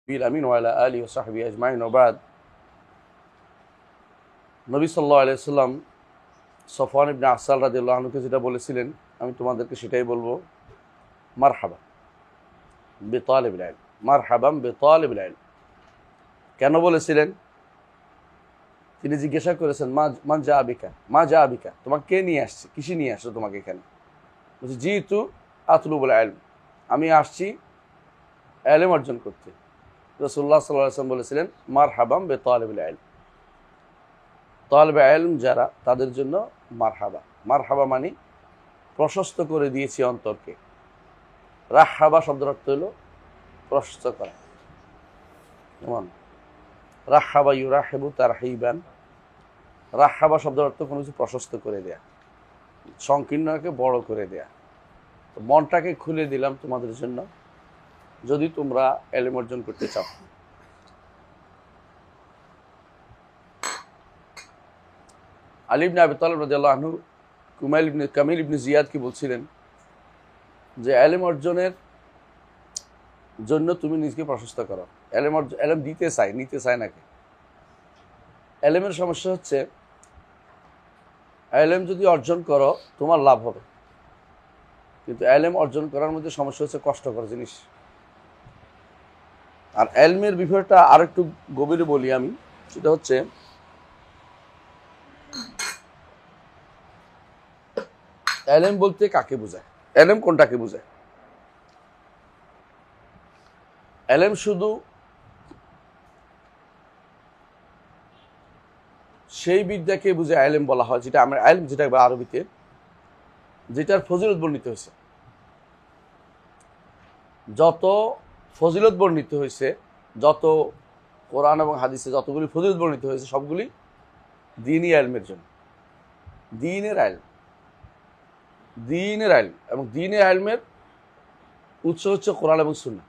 আমিন ওয়া আলা আলিহি ওয়া সাহবিহি আজমাইন ওয়া বাদ। নবী সাল্লাল্লাহু আলাইহি ওয়াসাল্লাম সফওয়ান ইবনে আসাল রাদিয়াল্লাহু আনহুকে যেটা বলেছিলেন আমি তোমাদেরকে সেটাই বলবো, মারহাবা বিতালিবিল ইলম, মারহাবাম বিতালিবিল ইলম। কেন বলেছিলেন? তিনি জিজ্ঞাসা করেছেন মান জা আবিকা, মা জা আবিকা, তোমাকে কে নিয়ে আসছে, কিসে নিয়ে আসছো তোমাকে এখানে? বলছি জিতু আতলুবুল ইলম, আমি আসছি ইলম অর্জন করতে। রাসূলুল্লাহ সাল্লাল্লাহু আলাইহি ওয়াসাল্লাম বলেছিলেন মারহাবাম বিতালিবিল ইলম, তালিবে ইলম যারা তাদের জন্য মারহাবা। মারহাবা মানে প্রশস্ত করে দিয়েছি অন্তরকে। রাহাবা শব্দের অর্থ হলো প্রশস্ত করা। যেমন রাহাবা ইউরাহিবু তারহিবান, রাহাবা শব্দের অর্থ কোনো কিছু প্রশস্ত করে দেয়া, সংকীর্ণকে বড় করে দেয়া। তো মনটাকে খুলে দিলাম তোমাদের জন্য, যদি তোমরা ইলম অর্জন করতে চাও। আলী ইবনে আবি তালিব রাদিয়াল্লাহু আনহু কামিল ইবনে জিয়াদকে বলছিলেন যে ইলম অর্জনের জন্য তুমি নিজেকে প্রশস্ত করো। ইলম দিতে চাই, নিতে চায় নাকি? ইলমের সমস্যা হচ্ছে ইলম যদি অর্জন করো তোমার লাভ হবে, কিন্তু ইলম অর্জন করার মধ্যে সমস্যা হচ্ছে কষ্টকর জিনিস। আর ইলমের বিষয়টা আর একটু গভীরে বলি আমি, সেটা হচ্ছে ইলম বলতে কাকে বোঝায়, ইলম কোনটাকে বোঝায়? ইলম শুধু সেই বিদ্যাকে বুঝে ইলম বলা হয় যেটা আমরা ইলম, যেটা আরবিতে যেটার ফজিলত বর্ণিত হয়েছে। যত ফজিলত বর্ণিত হয়েছে, যত কোরআন এবং হাদিসে যতগুলি ফজিলত বর্ণিত হয়েছে সবগুলি দ্বীনি ইলমের জন্য। দ্বীনের ইলম, দ্বীনের ইলম এবং দ্বীনের ইলমের উৎস হচ্ছে কোরআন এবং সুন্নাহ।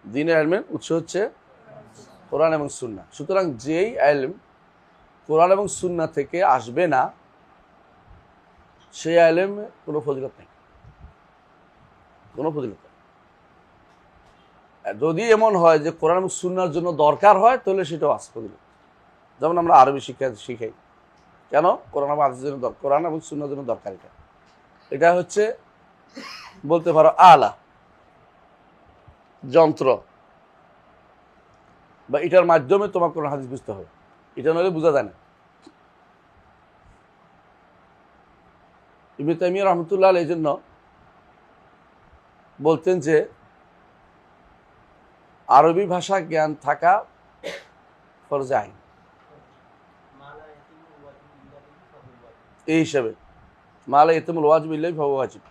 দ্বীনের ইলমের উৎস হচ্ছে কোরআন এবং সুন্নাহ। সুতরাং যেই ইলম কোরআন এবং সুন্নাহ থেকে আসবে না, সেই ইলমে কোনো ফজিলত নেই, কোনো ফজিলত নেই। যদি এমন হয় যে কোরআন এবং সুন্নাহর জন্য দরকার হয়, তাহলে সেটাও আছে ফজিলত। যেমন আমরা আরবি শিখাই, কেন? কোরআন এবং হাদিসের জন্য, কোরআন এবং সুন্নাহর জন্য দরকার। এটা হচ্ছে বলতে পারো আলা, যন্ত্র, বা এটার মাধ্যমে তোমার কোরআন হাদিস বুঝতে হবে, এটা নইলে বোঝা যায় না। ইবনে তাইমিয়া রাহমাতুল্লাহ আলাইহি এই জন্য বলতেন যে আরবি ভাষা জ্ঞান থাকা ফরজে আইন। এই হিসাবে মালা ইতিমুল ওয়াজিব ইল্লাহি ফাহুয়া ওয়াজিব,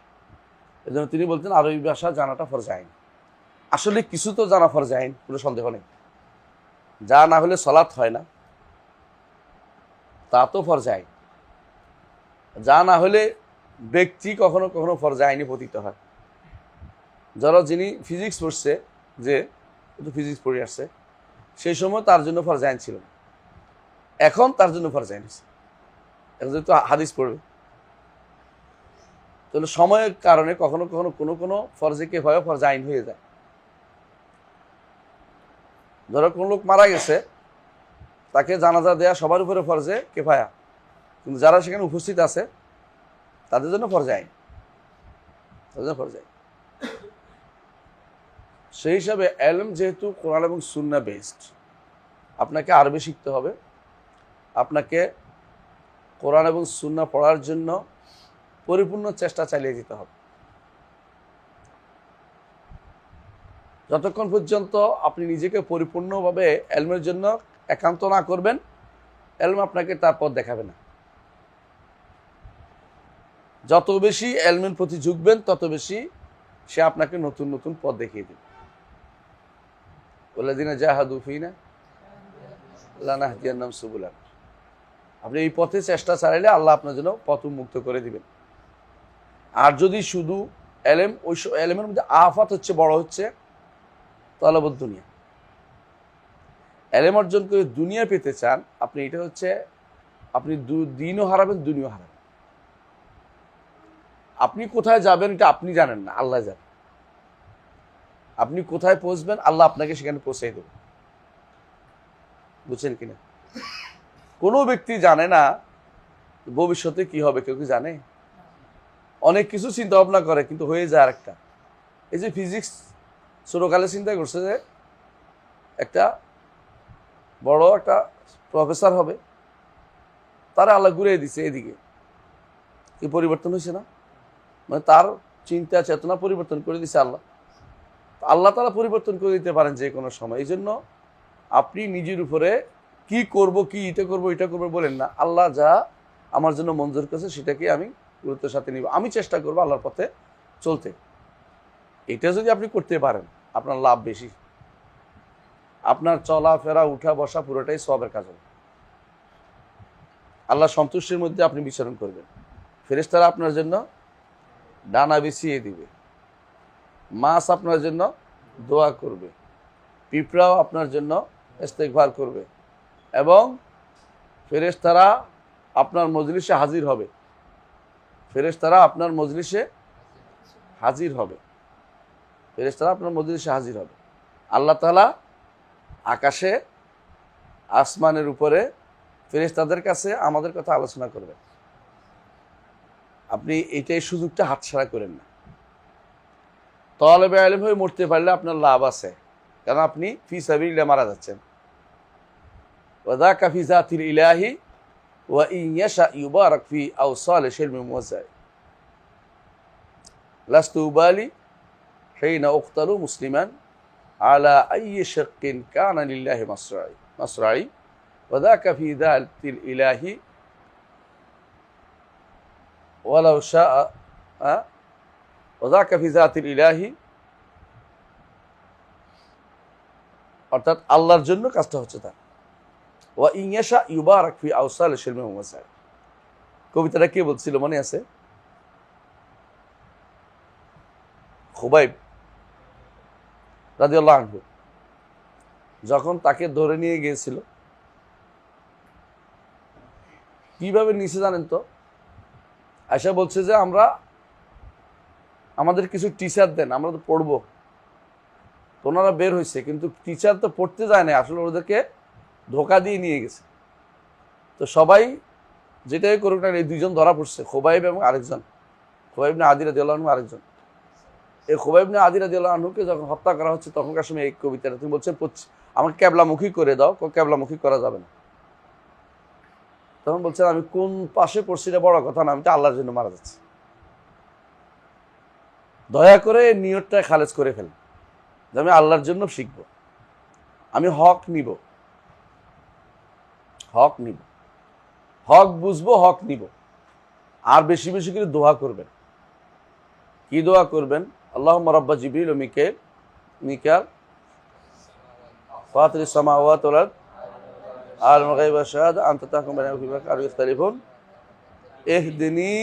এই জন্য তিনি বলতেন আরবি ভাষা জানাটা ফরজে আইন। আসলে কিছু তো জানা ফরজে আইন, কোনো সন্দেহ নেই। যা না হলে সালাত হয় না, তা তো ফরজে আইন। যা না হলে ব্যক্তি কখনো কখনো ফরজে আইনে পতিত হয়। যারা যিনি ফিজিক্স পড়ছে, যে ফিজিক্স পড়ে আসছে, সেই সময় তার জন্য ফরজে আইন ছিল না, এখন তার জন্য ফরজে আইন হচ্ছে। এখন যেহেতু হাদিস পড়বে, তাহলে সময়ের কারণে কখনো কখনো কোনো কোনো ফরজে কিফায়া ফরজে আইন হয়ে যায়। ধরো কোন লোক মারা গেছে, তাকে জানাজা দেয়া সবার উপরে ফরজে কিফায়া, কিন্তু যারা সেখানে উপস্থিত আছে তাদের জন্য ফরজে আইন, তাদের জন্য ফরজে আইন। সেই হিসাবে ইলম যেহেতু কোরআন এবং সুন্নাহ বেসড, আপনাকে আরবি শিখতে হবে, আপনাকে কোরআন এবং সুন্নাহ পড়ার জন্য পরিপূর্ণ চেষ্টা চালিয়ে যেতে হবে। যতক্ষণ পর্যন্ত আপনি নিজেকে পরিপূর্ণভাবে ইলমের জন্য একান্ত না করবেন, ইলম আপনাকে তার পথ দেখাবে না। যত বেশি ইলমের প্রতি ঝুঁকবেন, তত বেশি সে আপনাকে নতুন নতুন পথ দেখিয়ে দেবে। ওয়াল্লাযীনা জাহাদু ফীনা লানাহদিয়ান্নাহুম সুবুলানা। আপনি এই পথে চেষ্টা চালাইলে আল্লাহ আপনার জন্য পথ উন্মুক্ত করে দিবেন। আর যদি শুধু ইলম, ওই ইলমের মধ্যে আফাত হচ্ছে, বড় হচ্ছে তলবুদ দুনিয়া। ইলম অর্জন করে দুনিয়া পেতে চান আপনি, এটা হচ্ছে আপনি দিনও হারাবেন, দুনিয়াও হারাবেন। আপনি কোথায় যাবেন এটা আপনি জানেন না, আল্লাহ জানেন। আপনি কোথায় পৌঁছবেন আল্লাহ আপনাকে সেখানে পৌঁছে দেবেন। বুঝছেন কিনা? কোনো ব্যক্তি জানে না ভবিষ্যতে কি হবে, কেউ কি জানে? অনেক কিছু চিন্তা ভাবনা করে কিন্তু হয়ে যায় আরেকটা। এই যে ফিজিক্স ছোটকালে চিন্তা করছে যে একটা বড় একটা প্রফেসর হবে, তারা আল্লাহ ঘুরিয়ে দিছে এদিকে, কি পরিবর্তন হয়েছে না? মানে তার চিন্তা চেতনা পরিবর্তন করে দিছে আল্লাহ। আল্লাহ তারা পরিবর্তন করে দিতে পারেন যে কোনো সময়। এই জন্য আপনি নিজের উপরে কি করব, কি এটা করবো বলেন না। আল্লাহ যা আমার জন্য মঞ্জুর করেছে সেটাকে আমি গুরুত্বের সাথে নিব, আমি চেষ্টা করবো আল্লাহর পথে চলতে। এটা যদি আপনি করতে পারেন আপনার লাভ বেশি। আপনার চলাফেরা উঠা বসা পুরোটাই সওয়াবের কাজ হবে। আল্লাহ সন্তুষ্টির মধ্যে আপনি বিচরণ করবেন। ফেরেশতারা আপনার জন্য ডানা বিছিয়ে দিবে, মাছ আপনার জন্য দোয়া করবে, পিঁপড়াও আপনার জন্য ইস্তেগফার করবে, এবং ফেরেশতারা আপনার মজলিসে হাজির হবে। ফেরেশতারা আপনার মজলিসে হাজির হবে। ফেরেশতারা আপনার মজলিসে হাজির হবে। আল্লাহ তাআলা আকাশে আসমানের উপরে ফেরেশতাদের কাছে আমাদের কথা আলোচনা করবেন। আপনি এইটাই সুযোগটা হাতছাড়া করেন না। তালেবে ইলম হয়ে মরতে পারলে আপনার লাভ আছে, কারণ আপনি ফি সাবিলিল্লাহ মারা যাচ্ছেন। ওয়াযাকা ফি যাতিল ইলাহি ওয়া ইন ইয়াশা ইউবারাক ফি আওসাল শিলমি মুওয়াজ্জাই লাস্তু উবালি হিনা উক্তালু মুসলিমান আলা আইয়ি শাক্কিন কানা লিল্লাহি মাসরাই ওয়াযাকা ফি যাতিল ইলাহি ওয়ালাউ শাআ ওয়াযাকা ফি যাতিল ইলাহি, অর্থাৎ আল্লাহর জন্য কাজটা হচ্ছে তার। ওয়া ইন ইয়াশা ইউবারাক ফি আওসাল শিলমি মুওয়াজ্জাই। কবিতাটা কে বলছিল মনে আছে? খুবাইব রাদিয়াল্লাহু আনহু যখন তাকে ধরে নিয়ে গিয়েছিল, কিভাবে নিচে জানেন তো? আয়েশা বলছে যে আমাদের কিছু টিচার দেন, আমরা তো পড়বো। তো ওনারা বের হয়েছে, কিন্তু টিচার তো পড়তে যায় না, আসলে ওদেরকে ধোকা দিয়ে নিয়ে গেছে। তো সবাই যেটাই করুক না, এই দুইজন ধরা পড়ছে, খুবাইব এবং আরেকজন, খুবাইব ইবনে আদি রাদিয়াল্লাহু আনহু আরেকজন। এই খুবাইব ইবনে আদি রাদিয়াল্লাহু আনহুকে যখন হত্যা করা হচ্ছে তখনকার সময় এই কবিতাটা তুমি বলছেন আমাকে ক্যাবলামুখী করে দাও, ক্যাবলামুখী করা যাবে না। তখন বলছেন আমি কোন পাশে পড়ছি এটা বড় কথা না, আমি তো আল্লাহর জন্য মারা যাচ্ছি। দয়া করে নিয়তটা খালেজ করে ফেলেন যে আমি আল্লাহর জন্য শিখব, আমি হক নিব, হক বুঝবো, হক নিব। আর বেশি বেশি করে দোয়া করবেন। কি দোয়া করবেন? আল্লাহুম্মা রাব্বা জিবরিল ওয়া মিকাল ফাতিরিস সামাওয়াতি ওয়াল আরদ আলিমুল গায়বি ওয়াশ শাহাদা আনতা তাহকুমু বাইনাহুম ফীমা কানূ ইয়াখতালিফুন ইহদিনি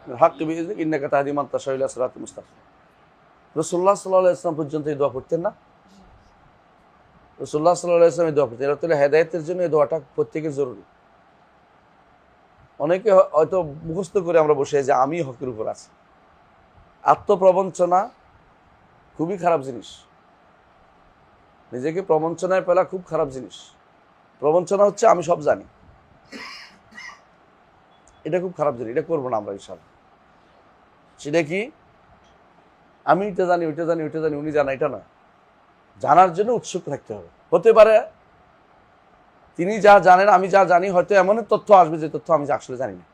বিল হাক্কি বিইযনিকা ইন্নাকা তাহদি মান তাশাউ ইলা সিরাতিল মুস্তাকিম। রাসূলুল্লাহ সাল্লাল্লাহু আলাইহি ওয়াসাল্লাম পর্যন্ত এই দোয়া পড়তেন না? রাসূলুল্লাহ সাল্লাল্লাহু আলাইহি ওয়াসাল্লাম এই দোয়া পড়তেন। এটা হলো হেদায়েতের জন্য এই দোয়াটা প্রত্যেকের জরুরি। অনেকে হয়তো মুখস্থ করে আমরা বসে যে আমি হকের উপর আছি। আত্মপ্রবঞ্চনা খুবই খারাপ জিনিস। নিজেকে প্রবঞ্চনায় ফেলা খুব খারাপ জিনিস। প্রবঞ্চনা হচ্ছে আমি সব জানি, এটা খুব খারাপ জিনিস, এটা করবো না আমরা ইনশাআল্লাহ। সেটা কি? আমি এটা জানি, ওইটা জানি, ওইটা জানি, উনি জানা, এটা না। জানার জন্য উৎসুক থাকতে হবে। হতে পারে তিনি যা জানেন আমি যা জানি, হয়তো এমন তথ্য আসবে যে তথ্য আমি আসলে জানি না।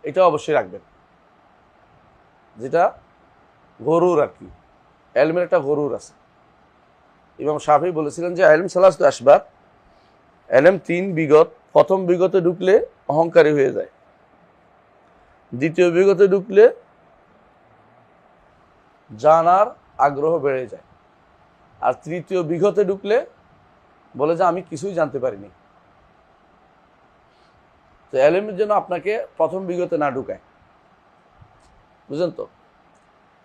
এটা অবশ্যই রাখবেন। যেটা গরুর আর কি, এলমের একটা গরুর আছে। ইমাম শাফি বলেছিলেন যে এলম সালাসতু আসবাব, এলম তিন বিগত। প্রথম বিগতে ঢুকলে অহংকারী হয়ে যায়, দ্বিতীয় বিগতে ঢুকলে জানার আগ্রহ বেড়ে যায়, আর তৃতীয় বিগতে ঢুকলে বলে যে আমি কিছুই জানতে পারিনি। তো এলমের জন্য আপনাকে প্রথম বিগতে না ঢুকায়, বুঝলেন তো?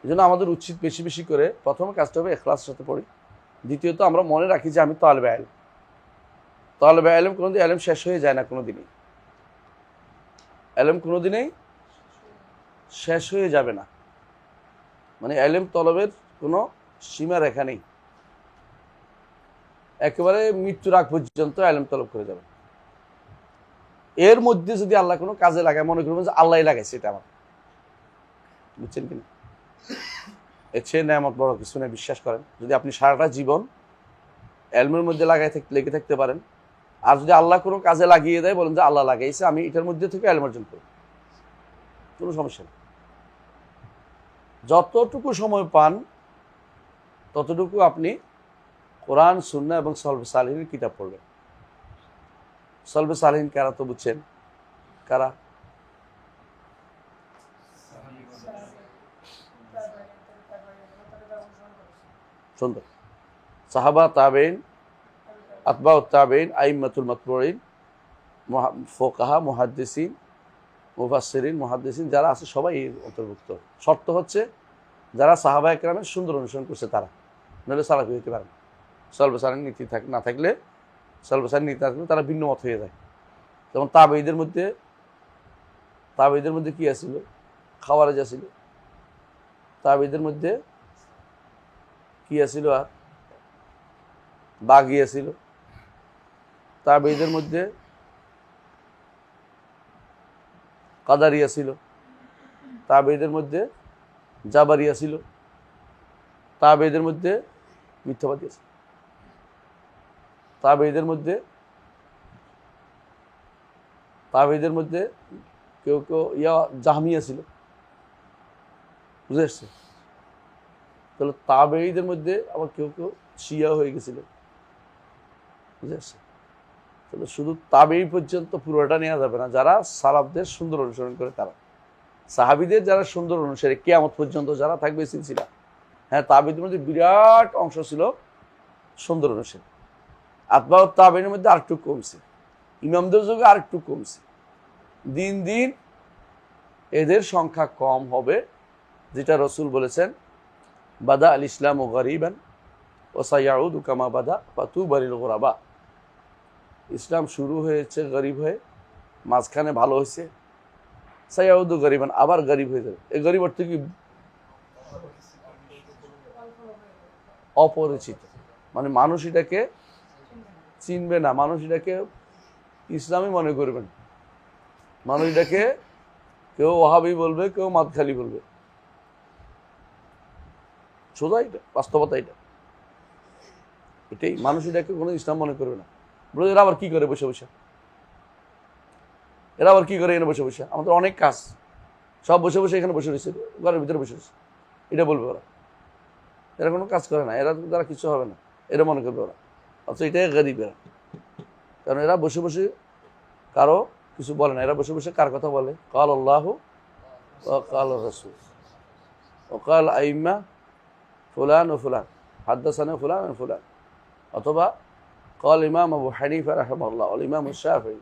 এই জন্য আমাদের উচিত বেশি বেশি করে প্রথম কাজটা হবে ইখলাসের সাথে পড়ি। দ্বিতীয়ত আমরা মনে রাখি যে আমি তালেবে ইলম। তালেবে ইলম কোনোদিন ইলম শেষ হয়ে যায় না, কোনোদিনই ইলম কোনোদিনই শেষ হয়ে যাবে না। মানে ইলম তলবের কোনো সীমা রেখা নেই, একেবারে মৃত্যুর আগ পর্যন্ত ইলম তলব করে যাবে। এর মধ্যে যদি আল্লাহ কোনো কাজে লাগায়, মনে করবেন যে আল্লাহ লাগাইছে এটা আমার, বুঝছেন কিনা? এর চেয়ে নেয়ামত বড় কিছু নেই, বিশ্বাস করেন। যদি আপনি সারাটা জীবন এলমের মধ্যে লেগে থাকতে পারেন, আর যদি আল্লাহ কোনো কাজে লাগিয়ে দেয়, বলেন যে আল্লাহ লাগাইছে, আমি এটার মধ্যে থেকে এলম অর্জন করব, কোনো সমস্যা নেই। যতটুকু সময় পান ততটুকু আপনি কোরআন, সুন্নাহ এবং সলবে সালিহিনের কিতাব পড়বেন। সলবে সালিহিন কারা তো বুঝছেন? কারা? সুন্দর। সাহাবা, তাবেইন, আতবা তাবেইন, আইম্মাতুল মাতবুঈন, ফুকাহা, মুহাদ্দিসিন, মুফাসসিরিন, মুহাদ্দিসিন যারা আছে সবাই এর অন্তর্ভুক্ত। শর্ত হচ্ছে যারা সাহাবা একরামের সুন্দর অনুসরণ করছে তারা, নাহলে সালাফি হইতে পারে না। সলবে সালিহিন নীতি না থাকলে, সলবে সালিহিন নীতি না থাকলে তারা ভিন্ন মত হয়ে যায়। যেমন তাবেঈদের মধ্যে কি আছিল? খাওয়ারেজ আছিল। তাবেঈদের মধ্যে কি আছিল? আর বাগি আছিল। তাবেঈদের মধ্যে কাদারিয়া ছিল। তাবেঈদের মধ্যে জাবারিয়া ছিল। তাবেঈদের মধ্যে মিথ্যাবাদী আছে। তাবেঈদের মধ্যে কেউ জাহমিয়া ছিল। বুঝে আসছে? তাহলে তাবেঈদের মধ্যে আবার কেউ শিয়া হয়ে গেছিল। বুঝে আসছে? তাহলে শুধু তাবেঈ পর্যন্ত পুরোটা নেওয়া যাবে না, যারা সালাফদের সুন্দর অনুসরণ করে তারা। সাহাবীদের যারা সুন্দর অনুসারী, কিয়ামত পর্যন্ত যারা থাকবে সিলসিলা, হ্যাঁ, তাবেঈদের মধ্যে বিরাট অংশ ছিল সুন্দর অনুসারী। আতবা তাবেঈনের মধ্যে আরেকটু কমছে, ইমামদের যুগে আরেকটু কমছে। দিন দিন এদের সংখ্যা কম হবে, যেটা রসুল বলেছেন, বাদা আল ইসলাম ও গরিবান ও সায়াউদু কামা বাদা ফাতুবা লিল গুরাবা। ইসলাম শুরু হয়েছে গরিব হয়ে, মাঝখানে ভালো হয়েছে, সায়াউদু গরিবান, আবার গরিব হয়ে যাবে। এই গরিব অর্থ কি? অপরিচিত, মানে মানুষ এটাকে চিনবে না, মানুষ এটাকে ইসলামই মনে করবেন। মানুষ এটাকে কেউ ওয়াহাবি বলবে, কেউ মাদখালি বলবে। সোজা এটা, বাস্তবতা এটাই। মানুষ এটাকে কোনো ইসলাম মনে করবে না। বলে এরা আবার কি করে বসে বসে, এখানে বসে বসে? আমাদের অনেক কাজ, সব বসে বসে এখানে বসে রয়েছে, ঘরের ভিতরে বসে রয়েছে, এটা বলবে ওরা। এরা কোনো কাজ করে না, এরা দ্বারা কিছু হবে না, এটা মনে করবে ওরা। অথচ এটাই গরিব এরা, কারণ এরা বসে বসে কারো কিছু বলে না। এরা বসে বসে কার কথা বলে? কাল আল্লাহু ওয়া কাল রাসূল ওয়া কাল আইম্মা ফুলান ও ফুলান, হাদ্দাসানা ফুলান ও ফুলান, অথবা قال ইমাম আবু হানিফা রাহিমাহুল্লাহ, ওয়াল ইমাম শাফিঈ,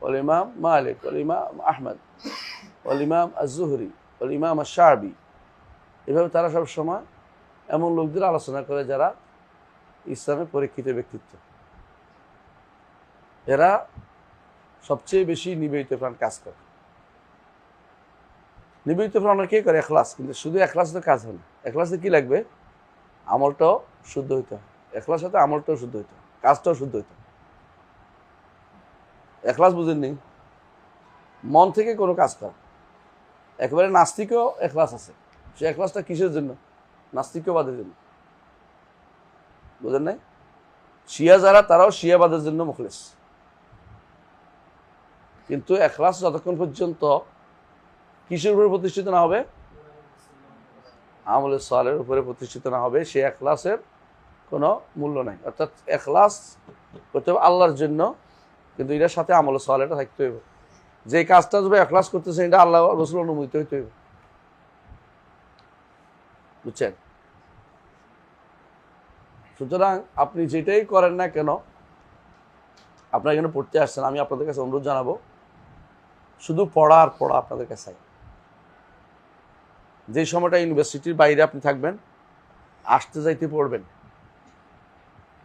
ওয়াল ইমাম মালিক, ওয়াল ইমাম আহমদ, ওয়াল ইমাম আজ-জুহরি, ওয়াল ইমাম আশ-শা'বি। এভাবে তারা সব সময় এমন লোকদের আলোচনা করে যারা ইসলামের পরীক্ষিত ব্যক্তিত্ব। এরা সবচেয়ে বেশি নিবেদিত প্রাণ কাজ করে। নিবেদিত প্রাণ অনেকেই করে এখলাস, কিন্তু শুধু এখলাস তো কাজ হয় না। এখলাসে কি লাগবে? আমলটাও শুদ্ধ হইতে হয়। এখলাস সাথে আমলটাও শুদ্ধ হইতে হয়, কাজটাও শুদ্ধ হইতে হয়। এখলাস বুঝেননি? মন থেকে কোনো কাজ করা। একেবারে নাস্তিকও এখলাস আছে, সে এখলাসটা কিসের জন্য? নাস্তিকবাদের জন্য। বুঝেন নাই? শিয়া যারা, তারাও শিয়াবাদের জন্য মুখলেস। কিন্তু এখলাস যতক্ষণ পর্যন্ত কিসের উপরে প্রতিষ্ঠিত না হবে? আমলে সালের উপরে প্রতিষ্ঠিত না হবে, সে এখলাসের কোনো মূল্য নাই। অর্থাৎ এখলাস করতে হবে আল্লাহর জন্য, কিন্তু এটার সাথে আমলে সালেহটা থাকতে হবে। যে কাজটা যদি এখলাস করতেছে, এটা আল্লাহ রাসূল অনুমোদিত হইতে হবে। বুঝছেন? সুতরাং আপনি যেটাই করেন না কেন, আপনারা এখানে পড়তে আসছেন, আমি আপনাদের কাছে অনুরোধ জানাবো, শুধু পড়া আর পড়া আপনাদের কাছে। যে সময়টা ইউনিভার্সিটির বাইরে আপনি থাকবেন, আসতে যাইতে পড়বেন।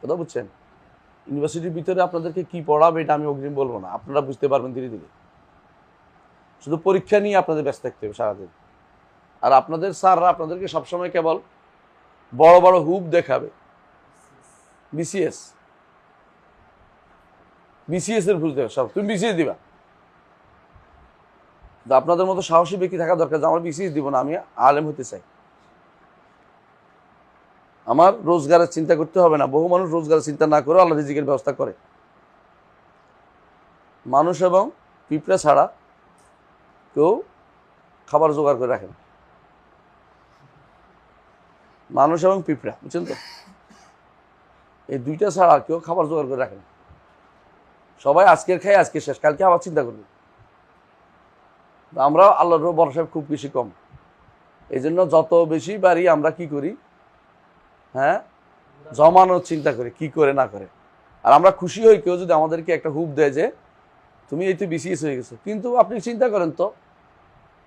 কথা বুঝছেন? ইউনিভার্সিটির ভিতরে আপনাদেরকে কি পড়াবে এটা আমি অগ্রিম বলবো না, আপনারা বুঝতে পারবেন ধীরে ধীরে। শুধু পরীক্ষা নিয়ে আপনাদের ব্যস্ত থাকতে হবে সারাদিন। আর আপনাদের স্যাররা আপনাদেরকে সবসময় কেবল বড় বড় হুপ দেখাবে। বিসিএস এর বুঝতে হবে সব, তুমি বিসিএস দিবা। আপনাদের মতো সাহসী ব্যক্তি থাকা দরকার যে আমার বিসিএস দিব না, আমি আলেম হতে চাই, আমার রোজগারের চিন্তা করতে হবে না। বহু মানুষ রোজগারের চিন্তা না করে আল্লাহ রিজিকের ব্যবস্থা করে। মানুষ এবং পিঁপড়া ছাড়া কেউ খাবার জোগাড় করে রাখে না। মানুষ এবং পিঁপড়া, বুঝছেন তো, এই দুইটা ছাড়া কেউ খাবার জোগাড় করে রাখে না। সবাই আজকের খাই আজকে শেষ, কালকে আবার চিন্তা করবে। আমরা আল্লাহর ভরসা খুব বেশি কম, এই জন্য যত বেশি পারি আমরা কি করি, হ্যাঁ, জমানোর চিন্তা করি কি করে না করে। আর আমরা খুশি হই কেউ যদি আমাদেরকে একটা হুপ দেয় যে তুমি এই তো বিসিএস হয়ে গেছো। কিন্তু আপনি চিন্তা করেন তো,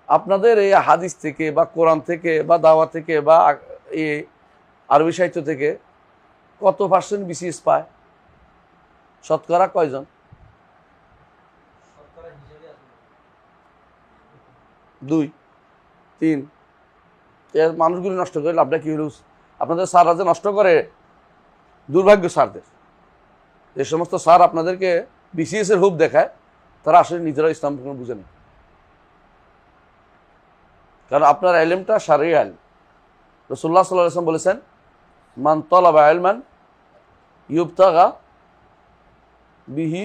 আপনাদের এই হাদিস থেকে বা কোরআন থেকে বা দাওয়া থেকে বা এই আরবি সাহিত্য থেকে কত পার্সেন্ট বিসিএস পায়? শতকরা কয়জন? 2, 3। মানুষগুলো নষ্ট করে লাভটা কি হলো? আপনাদের স্যাররা যে নষ্ট করে, দুর্ভাগ্য স্যারদের। যে সমস্ত স্যার আপনাদেরকে বিসিএস এর হুপ দেখায়, তারা আসলে নিজেরা ইসলাম বুঝে না। কারণ আপনার ইলমটা শারঈ ইলম। রাসূলুল্লাহ সাল্লাল্লাহু আলাইহি ওয়াসাল্লাম বলেছেন, মান তালাবা ইলমান ইউবতাগা বিহি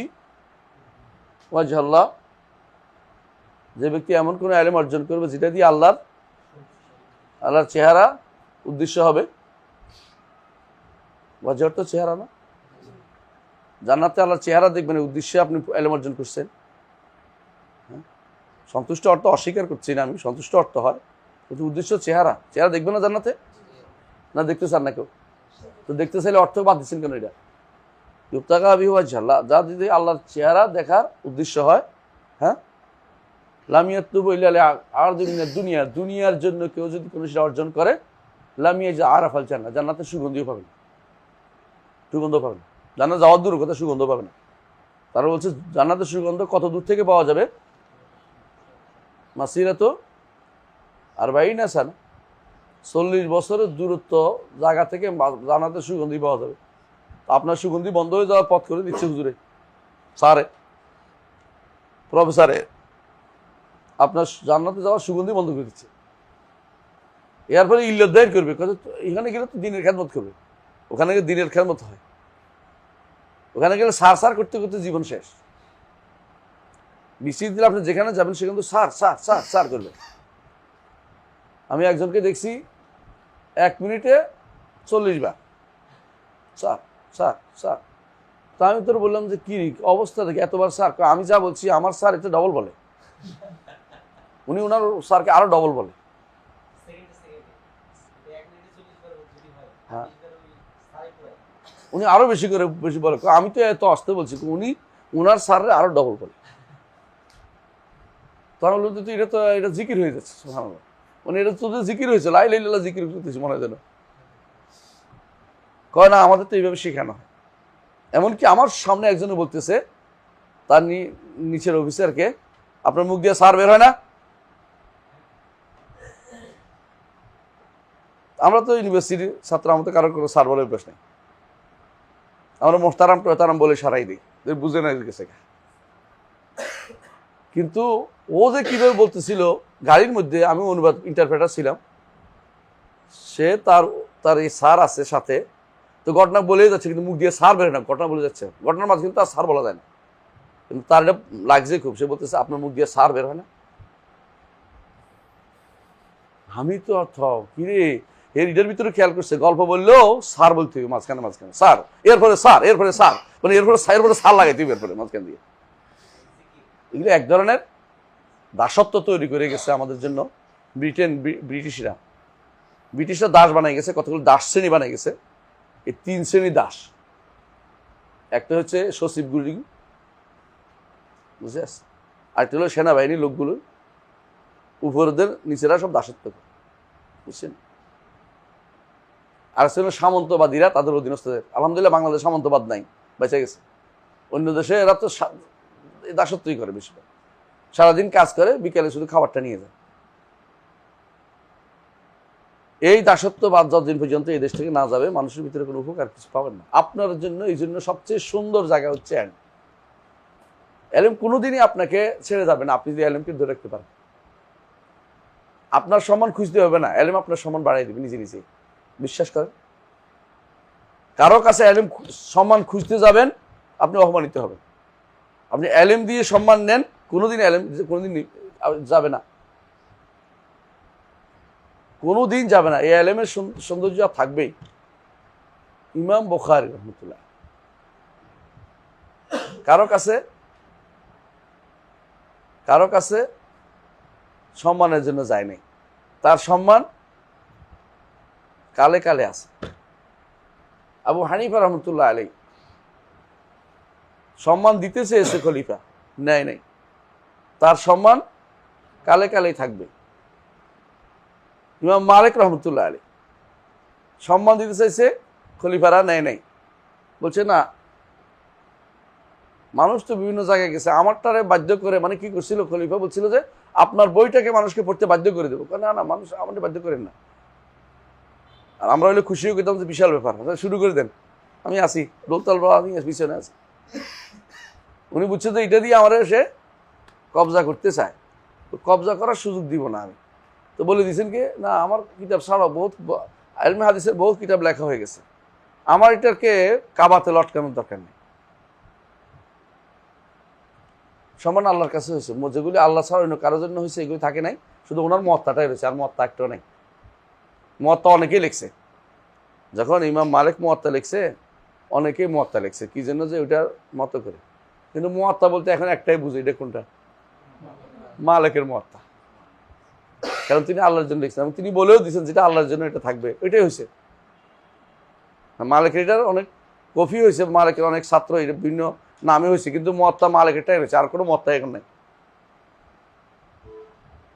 ওয়াজহাল্লাহ, যে ব্যক্তি এমন কোনো ইলম অর্জন করবে যেটা দিয়ে আল্লাহর চেহারা উদ্দেশ্য হবে। ওয়াজহ তো চেহারা না, জান্নাতে আল্লাহর চেহারা দেখবেন, উদ্দেশ্যে আপনি ইলম অর্জন করছেন। সন্তুষ্ট অর্থ অস্বীকার করছি না আমি, সন্তুষ্ট অর্থ হয়, কিন্তু উদ্দেশ্য চেহারা দেখবেন না জান্নাতে, না দেখতে চান না কেউ? তো দেখতে চাইলে অর্থ বাদ দিচ্ছেন কেন? এটা ইউবতাগা বিহি ওয়াজহাল্লাহ, যা যদি আল্লাহর চেহারা দেখার উদ্দেশ্য হয়, হ্যাঁ, লাম ইয়াতলুবু ইল্লা দুনিয়া, দুনিয়ার জন্য কেউ যদি কোনো সেটা অর্জন করে, লাম ইয়াজা আরাফাল জান্নাহ, জান্নাতের সুগন্ধিও পাবে না, সুগন্ধ পাবে না। জান্নাত যাওয়ার দূর কথা, সুগন্ধ পাবে না। তারা বলছে জান্নাতের সুগন্ধ কত দূর থেকে পাওয়া যাবে? মাসিরাতো 40 সানা, 40 বছরের দূরত্ব জায়গা থেকে জান্নাতের সুগন্ধি পাওয়া যাবে। আপনার সুগন্ধি বন্ধ হয়ে যাওয়ার পথ করে দিচ্ছে হুজুরে, স্যারে, প্রফেসরে, আপনার জান্নাতে যাওয়ার সুগন্ধি বন্ধ করে দিচ্ছে। এরপরে ইল্লাত দায়ের করবে, এখানে গেলে তো দিনের খেদমত করবে, ওখানে গেলে দিনের খেদমত হয়, ওখানে গেলে সার করতে করতে জীবন শেষ। বিসিএস দিলে আপনি যেখানে যাবেন সেখানে তো সার করবে। আমি একজনকে দেখছি 1 মিনিটে 40 বার স্যার। তা আমি তোর বললাম যে কি অবস্থা দেখি এতবার স্যার? আমি যা বলছি আমার স্যার এটা ডবল বলে, উনি ওনার স্যারকে আরো ডবল বলে। হ্যাঁ, উনি আরো বেশি বলে। আমি তো এত আসতে বলছি, উনি ওনার স্যারের আরো ডবল বলে। তখন বললো এটা জিকির হয়ে যাচ্ছে, সুবহানাল্লাহ, মানে এটা তোদের জিকির হয়েছে, লা ইলাহা ইল্লাল্লাহ জিকির করতেছি মনে হয় যেন। কয় না, আমাদের তো এইভাবে শেখানো হয়। এমনকি আমার সামনে একজনে বলতেছে তার নিচের অফিসারকে, আপনার মুখ দিয়ে স্যার বের হয় না? আমরা তো ইউনিভার্সিটির ছাত্র, আমাদের কারোর কোনো স্যার বলে অভ্যাস নেই। আমরা মোহতারাম বলে সারাই দিই, বুঝে না গেছে। কিন্তু ও যে কিভাবে বলতেছিল গাড়ির মধ্যে, আমি অনুবাদ ইন্টারপ্রেটার ছিলাম, সে তার এই স্যার আছে সাথে, তো ঘটনা বলেই যাচ্ছে কিন্তু মুখ দিয়ে স্যার বেরোয় না, ঘটনা বলে যাচ্ছে। ঘটনার মাঝে কিন্তু তার স্যার বলা যায় না, কিন্তু তার এটা লাগছে খুব। সে বলতেছে আপনার মুখ দিয়ে স্যার বের হয় না। আমি তো কিরে, এর ভিতরে খেয়াল করছে, গল্প বললেও স্যার বলতে হবে মাঝখানে স্যার, এরপরে স্যার, মানে এরপরে স্যার লাগাইতে হবে এরপরে মাঝখান দিয়ে। এগুলো এক ধরনের দাসত্ব তৈরি করে গেছে আমাদের জন্য ব্রিটিশরা দাস বানাই গেছে, কতগুলো দাস শ্রেণী বানাই গেছে। এই 3 শ্রেণী দাস, একটা হচ্ছে সচিবগুলি, বুঝে আসছে, আরেকটা হলো সেনাবাহিনীর লোকগুলো, উপরদের নিচেরা সব দাসত্ব, বুঝছেন। আর হলো সামন্তবাদীরা, তাদের অধীনস্থদের। আলহামদুলিল্লাহ বাংলাদেশ সামন্তবাদ নাই, বেঁচে গেছে। অন্য দেশে এরা তো দাসত্বই করে বেশিরভাগ, সারাদিন কাজ করে, বিকেলে শুধু খাবারটা নিয়ে যায়। এই দাসত্ববাদ যতদিন পর্যন্ত এই দেশ থেকে না যাবে মানুষের ভিতরে কোনো উপকার কিছু পাবেন না। আপনার জন্য এই জন্য সবচেয়ে সুন্দর জায়গা হচ্ছে এলম। এলম কোনোদিনই আপনাকে ছেড়ে যাবে না, আপনি যদি এলমকে ধরে রাখতে পারেন। আপনার সম্মান খুঁজতে হবে না, এলম আপনার সম্মান বাড়াই দেবে নিজে নিজে, বিশ্বাস করেন। কারো কাছে এলম সম্মান খুঁজতে যাবেন, আপনি অপমানিত হবেন। আপনি এলম দিয়ে সম্মান নেন, কোনোদিন এলম কোনোদিন যাবে না, কোনোদিন যাবে না। এই এলেমের সৌন্দর্য থাকবেই। ইমাম বুখারী রহমতুল্লাহ কারো কাছে সম্মানের জন্য যায় নাই, তার সম্মান কালে কালে আছে। আবু হানিফা রহমতুল্লাহ আলাইহি সম্মান দিতে চেয়েছে খলিফা, নেয় নাই, তার সম্মান কালে কালেই থাকবে। ইমাম মালিক রহমতুল্লাহ আলাইহি সম্মান দিতে চাইছে, খলিফারা নেয় নাই, বলছে না, মানুষ তো বিভিন্ন জায়গায় গেছে, আমারটারে বাধ্য করে, মানে কি করছিল খলিফা, বলছিল যে আপনার বইটাকে মানুষকে পড়তে বাধ্য করে দেবো। না না, মানুষ আমাদের বাধ্য করেন না। আর আমরা হলে খুশিও করতাম যে বিশাল ব্যাপার, শুরু করে দেন, আমি আসি, দোলতাল বা আমি পিছনে আছি। উনি বুঝছে যে এটা দিয়ে আমার সে কবজা করতে চায়, তো কবজা করার সুযোগ দিব না আমি। তো বলে দিয়েছেন কি, না আমার কিতাব ছাড়াও বহুত ইলমে হাদিসের বহু কিতাব লেখা হয়ে গেছে, আমার এটাকে কাবাতে লটকানোর দরকার নেই। সম্মান আল্লাহর কাছে হয়েছে, যেগুলি আল্লাহ ছাড়া অন্য কারোর জন্য হয়েছে এগুলি থাকে নাই, শুধু ওনার মতটাই রয়েছে, আর মতটা একটাও নেই। মতটা অনেকেই লিখছে, যখন ইমাম মালিক মুয়াত্তা লিখছে, অনেকেই মুয়াত্তা লিখছে, কি জন্য, যে ওইটার মতো করে। কিন্তু মুয়াত্তা বলতে এখন একটাই বুঝি, এটা কোনটা, মালিকের মুয়াত্তা, কারণ তিনি আল্লাহর জন্য লিখছেন এবং তিনি বলেও দিচ্ছেন যেটা আল্লাহর জন্য এটা থাকবে, ওইটাই হয়েছে। মালিকের এটার অনেক কফি হয়েছে, মালিকের অনেক ছাত্র এটা বিভিন্ন নামে হয়েছে, কিন্তু মুয়াত্তা মালিকেরটাই হয়েছে, আর কোনো মুয়াত্তা এখন নেই।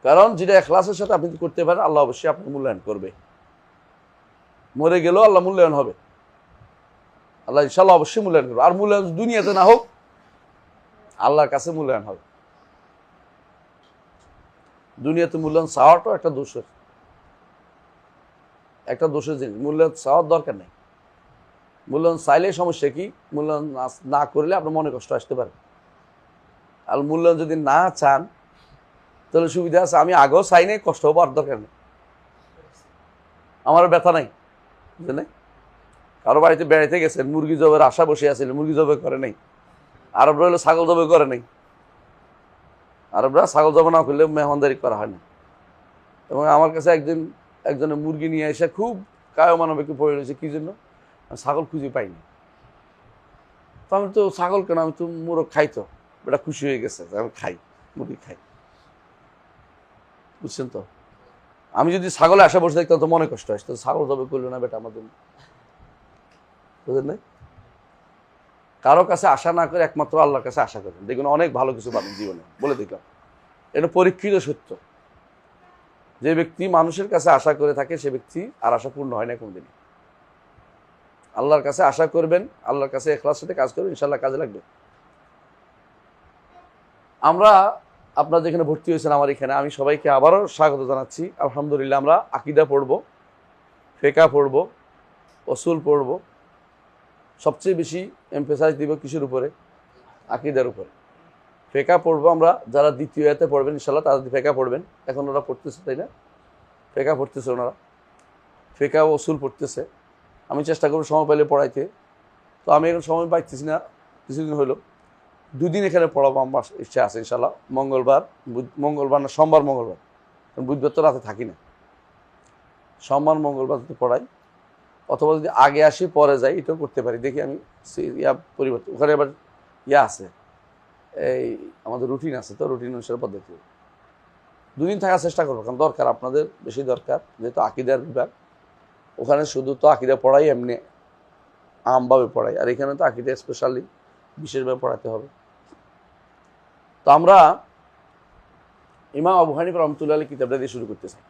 কারণ যেটা ইখলাসের সাথে আপনি করতে পারেন, আল্লাহ অবশ্যই আপনি মূল্যায়ন করবে। মরে গেলেও আল্লাহ মূল্যায়ন হবে, আল্লাহ ইনশাল্লাহ অবশ্যই মূল্যায়ন করবে। আর মূল্যায়ন দুনিয়াতে না হোক, আল্লাহর কাছে মূল্যায়ন হবে। দুনিয়াতে মূল্যায়ন চাওয়াটাও একটা দোষের জিনিস, মূল্যায়ন চাওয়ার দরকার নেই। মূল্যায়ন চাইলে সমস্যা কি, মূল্যায়ন না করলে আপনার মনে কষ্ট আসতে পারে। আর মূল্যায়ন যদি না চান তাহলে সুবিধা আছে, আমি আগেও চাই নাই, কষ্ট হবার দরকার নেই, আমার ব্যথা নাই, বুঝলেন। কারো বাড়িতে বেড়াইতে গেছেন, মুরগি জবের আশা বসে আছিল, মুরগি জবে করে নাই। আরবরা হলো ছাগল জবে করে নাই, আরবরা ছাগল জবে না করলে মেহমানদারি করা হয় না। এবং আমার কাছে একজনের মুরগি নিয়ে এসে খুব কায় মানবিক পড়ে রয়েছে, কি জন্য, ছাগল খুঁজে পাইনি। তো আমি তো ছাগল কেন, আমি তো মোরগ খাই, তো এটা খুশি হয়ে গেছে, আমি খাই, মুরগি খাই, বুঝছেন তো। আমি যদি ছাগলে আশা বসে দেখতাম তো মনে কষ্ট আসতো, ছাগল জবে করলো না বেটা আমাদের, বুঝলেন না। কারো কাছে আশা না করে একমাত্র আল্লাহর কাছে আশা করেন, দেখুন অনেক ভালো কিছু পাবেন জীবনে, বলে দেখলাম। এটা পরীক্ষিত সত্য, যে ব্যক্তি মানুষের কাছে আশা করে থাকে সে ব্যক্তি আর আশা পূর্ণ হয় না কোনদিন। আল্লাহর কাছে আশা করবেন, আল্লাহর কাছে ইখলাসের সাথে কাজ করবেন, ইনশাআল্লাহ কাজে লাগবে। আমরা আপনারা যেখানে ভর্তি হয়েছেন আমার এখানে, আমি সবাইকে আবারও স্বাগত জানাচ্ছি। আলহামদুলিল্লাহ, আমরা আকীদা পড়ব, ফিকহ পড়ব, উসুল পড়ব। সবচেয়ে বেশি এমফেসাইজ দিব কিসের উপরে, আকীদার উপরে। ফিকহ পড়বো আমরা, যারা দ্বিতীয় আয়াতে পড়বেন ইনশাআল্লাহ তারা ফিকহ পড়বেন। এখন ওরা পড়তেছে, তাই না, ফিকহ পড়তেছে ওনারা, ফিকহ ও উসুল পড়তেছে। আমি চেষ্টা করবো সময় পাইলে পড়াইতে, তো আমি এখন সময় পাইতেছি না, কিছুদিন হলো। 2 দিন এখানে পড়াবো আমার ইচ্ছা আছে ইনশাআল্লাহ। মঙ্গলবার না, সোমবার মঙ্গলবার, বুধবার তো রাতে থাকি না, সোমবার মঙ্গলবার যদি পড়াই, অথবা যদি আগে আসি পরে যাই, এটাও করতে পারি। দেখি আমি পরিবর্তন, ওখানে আবার আছে, এই আমাদের রুটিন আছে, তো রুটিন অনুসারে পদ্ধতি 2 দিন থাকার চেষ্টা করবো, কারণ দরকার, আপনাদের বেশি দরকার, যেহেতু আকীদার বিভাগ। ওখানে শুধু তো আকীদা পড়াই, এমনি আমভাবে পড়াই, আর এখানে তো আকীদা স্পেশালি বিশেষভাবে পড়াতে হবে। তো আমরা ইমাম আবু হানিফা রাহমাতুল্লাহ আলাইহি কিতাবটা দিয়ে শুরু করতে চাই।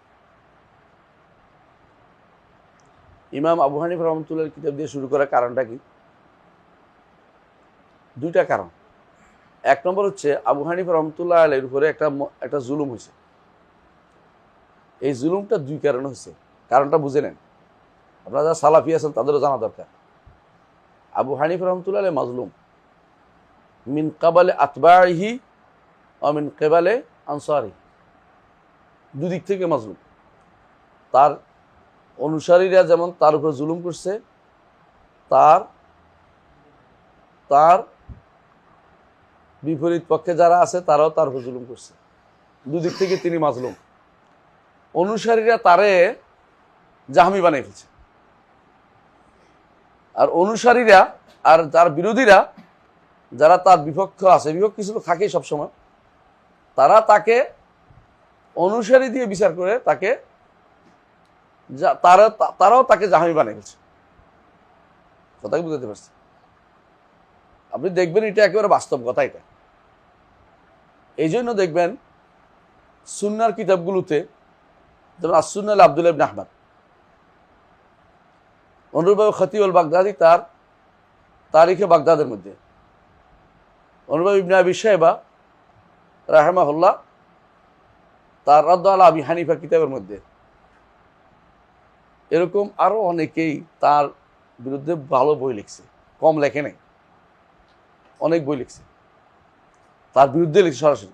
ইমাম আবু হানিফা রাহমাতুল্লাহ আলাইহি কিতাব দিয়ে শুরু করার কারণটা কি, 2টা কারণ। 1 নম্বর হচ্ছে, আবু হানিফা রাহমাতুল্লাহ আলাইহির উপরে একটা জুলুম হয়েছে। এই জুলুমটা 2 কারণে হয়েছে। কারণটা বুঝে নেন। আপনারা যারা সালাফি আছেন তাদেরও জানা দরকার। আবু হানিফা রাহমাতুল্লাহ আলাইহি মাজলুম মিন কাবালে আতবাইহি ও মিন কিবালে আনসারি, দুদিক থেকে মাজলুম। তার অনুসারীরা যেমন তার উপর জুলুম করছে, তার তার বিপরীত পক্ষে যারা আছে তারাও তার উপর জুলুম করছে। দুদিক থেকে তিনি মাজলুম। অনুসারীরা তারে জাহামি বানিয়ে ফেলছে, আর অনুসারীরা আর তার বিরোধীরা যারা তার বিপক্ষ আছে, বিপক্ষ কিছু থাকেই সবসময়, তারা তাকে অনুসারী দিয়ে বিচার করে তাকে তারাও তাকে জাহামি বানিয়ে ফেলছে। কথা কি বুঝতে পারছি? আপনি দেখবেন এটা একেবারে বাস্তব কথা। এটা এই জন্য দেখবেন সুন্নার কিতাবগুলোতে, যেমন আসুন্নাল আব্দুল্লাহ ইবনে আহমদ, অনুরূপভাবে খতিউল বাগদাদি তার তারিখে বাগদাদের মধ্যে, অনুরূপভাবে ইবনে আবি শাইবা রাহিমাহুল্লাহ তার রাদ্দ আলা আবি হানিফা কিতাবের মধ্যে, এরকম আরো অনেকেই তার বিরুদ্ধে ভালো বই লিখছে, কম লেখে নাই, অনেক বই লিখছে তার বিরুদ্ধে, লিখছে সরাসরি।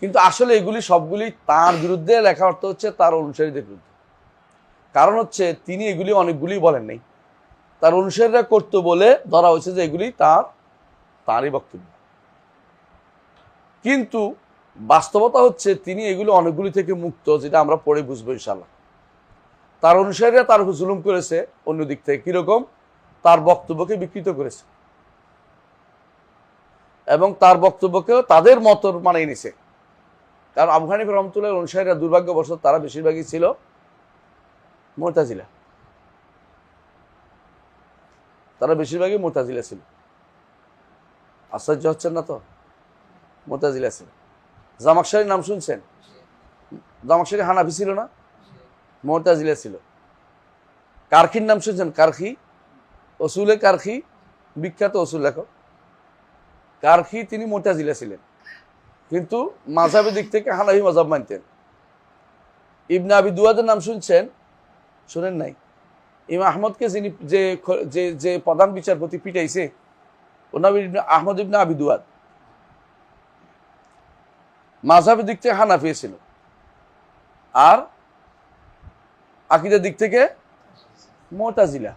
কিন্তু আসলে এগুলি সবগুলি তার বিরুদ্ধে লেখা অর্থ হচ্ছে তার অনুসারীদের বিরুদ্ধে। কারণ হচ্ছে তিনি এগুলি অনেকগুলি বলেন নাই, তার অনুসারীরা করতো বলে ধরা হয়েছে যে এগুলি তারই বক্তব্য। কিন্তু বাস্তবতা হচ্ছে তিনি এগুলি অনেকগুলি থেকে মুক্ত, যেটা আমরা পড়ে বুঝবো ইনশাল্লাহ। তার অনুসারীরা তার উপর জুলুম করেছে অন্যদিক থেকে, কিরকম? তার বক্তব্যকে বিকৃত করেছে এবং তার বক্তব্যকেও তাদের মত মানিয়ে নিছে। কারণ আবু হানিফা রাহমাতুল্লাহ অনুসারীরা দুর্ভাগ্যবশত তারা বেশিরভাগই ছিল মুতাজিলা, তারা বেশিরভাগই মুতাজিলা ছিল। আশ্চর্য হচ্ছেন না তো? মুতাজিলা ছিল। জামাখশারীর নাম শুনছেন? জামাখশারী হানাফি ছিল না? মুতাজিলা ছিল। কারখির নাম শুনছেন? কারখি, অসুলে কারখি, বিখ্যাত অসুল লেখক কারখি, তিনি মুতাজিলা ছিলেন, কিন্তু মাযহাবের দিক থেকে হানাফি মাযহাব মানতেন। ইবনে আবি দুয়াদের নাম শুনছেন? শুনেন নাই? ইমাম আহমদকে যিনি যে প্রধান বিচারপতি পিটাইছে, ওর নাম আহমদ ইবনে আবি দুয়াদ। মাযহাবের দিক থেকে হানাফি ছিল, আর আকীদার দিক থেকে মুতাজিলা।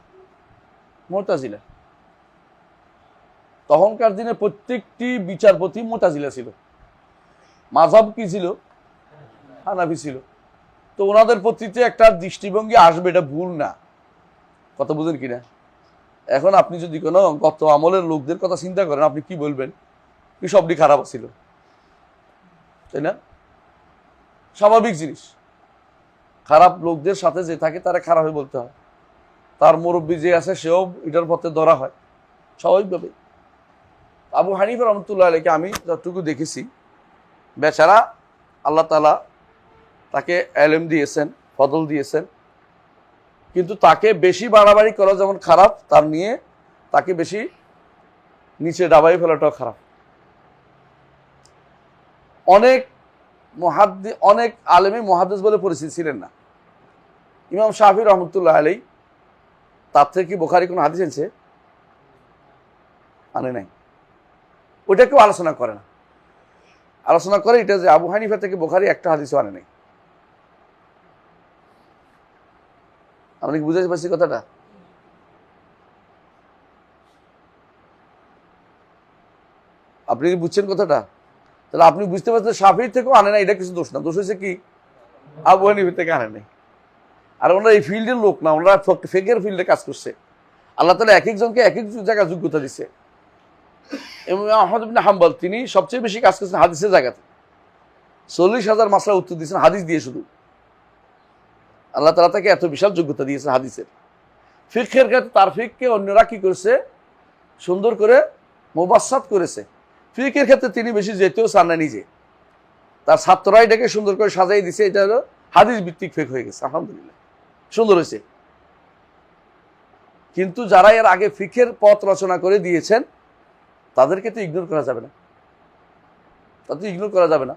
তখনকার দিনে প্রত্যেকটি বিচারপতি মুতাজিলা ছিল, মাযহাব কি ছিল? হানাফি ছিল। তো ওনাদের প্রতিতে একটা দৃষ্টিভঙ্গি আসবে, এটা ভুল না। কথা বুঝেন কিনা? এখন আপনি যদি কোনো গত আমলের লোকদের কথা চিন্তা করেন, আপনি কি বলবেন? কি সবটি খারাপ ছিল, তাই না? স্বাভাবিক জিনিস। খারাপ লোকদের সাথে যে থাকে তারা খারাপই বলতে হয়, তার মুরব্বী যে আছে সেও এটার পথে ধরা হয় স্বাভাবিকভাবে। আবু হানিফা রাহমাতুল্লাহ আলাইহি আমি যতটুকু দেখেছি, বেচারা আল্লাহ তাআলা তাকে ইলম দিয়েছেন, ফজল দিয়েছেন, কিন্তু তাকে বেশি বাড়াবাড়ি করা যেমন খারাপ, তার নিয়ে তাকে বেশি নিচে ডাবাই ফেলাটাও খারাপ। অনেক আলেমী মুহাদ্দিস বলে পরিচিত ছিলেন না। ইমাম শাফি রহমতুল্লাহ আলাইহি তার থেকে কি বুখারী কোনো হাদিস এনেছে? আনে নাই। ওইটা কেউ আলোচনা করে না। আলোচনা করে এটা যে আবু হানিফা থেকে বুখারী একটা হাদিসও আনে নাই। আপনি কি বুঝতে পারছি কথাটা? আপনি কি বুঝছেন কথাটা? তাহলে আপনি বুঝতে পারছেন শাফিঈ থেকেও আনে না, এটা কিছু দোষ না। দোষ হয়েছে কি? আবু হানিফা থেকে আনে নাই। আর ওনারা এই ফিল্ডের লোক না, ওনারা ফিকের ফিল্ডে কাজ করছে। আল্লাহ তাআলা এক একজনকে এক এক জায়গায় যোগ্যতা দিচ্ছে। ইমাম আহমদ ইবনে হাম্বল তিনি সবচেয়ে বেশি কাজ করছেন হাদিসের জায়গাতে। 40,000 মাসলা উত্তর দিয়েছেন হাদিস দিয়ে শুধু। আল্লাহ তাআলা তাকে এত বিশাল যোগ্যতা দিয়েছে হাদিসের। ফিকহের ক্ষেত্রে তার ফিককে অন্যরা কি করছে? সুন্দর করে মুবাসসাত করেছে। ফিকহের ক্ষেত্রে তিনি বেশি যেতেও চান না নিজে, তার ছাত্ররাই এটাকে সুন্দর করে সাজাই দিছে। এটা হলো হাদিস ভিত্তিক ফিকহ হয়ে গেছে। আলহামদুলিল্লাহ, সুন্দর হয়েছে। কিন্তু যারা এর আগে ফিকহের পথ রচনা করে দিয়েছেন তাদেরকে তো ইগনোর করা যাবে না,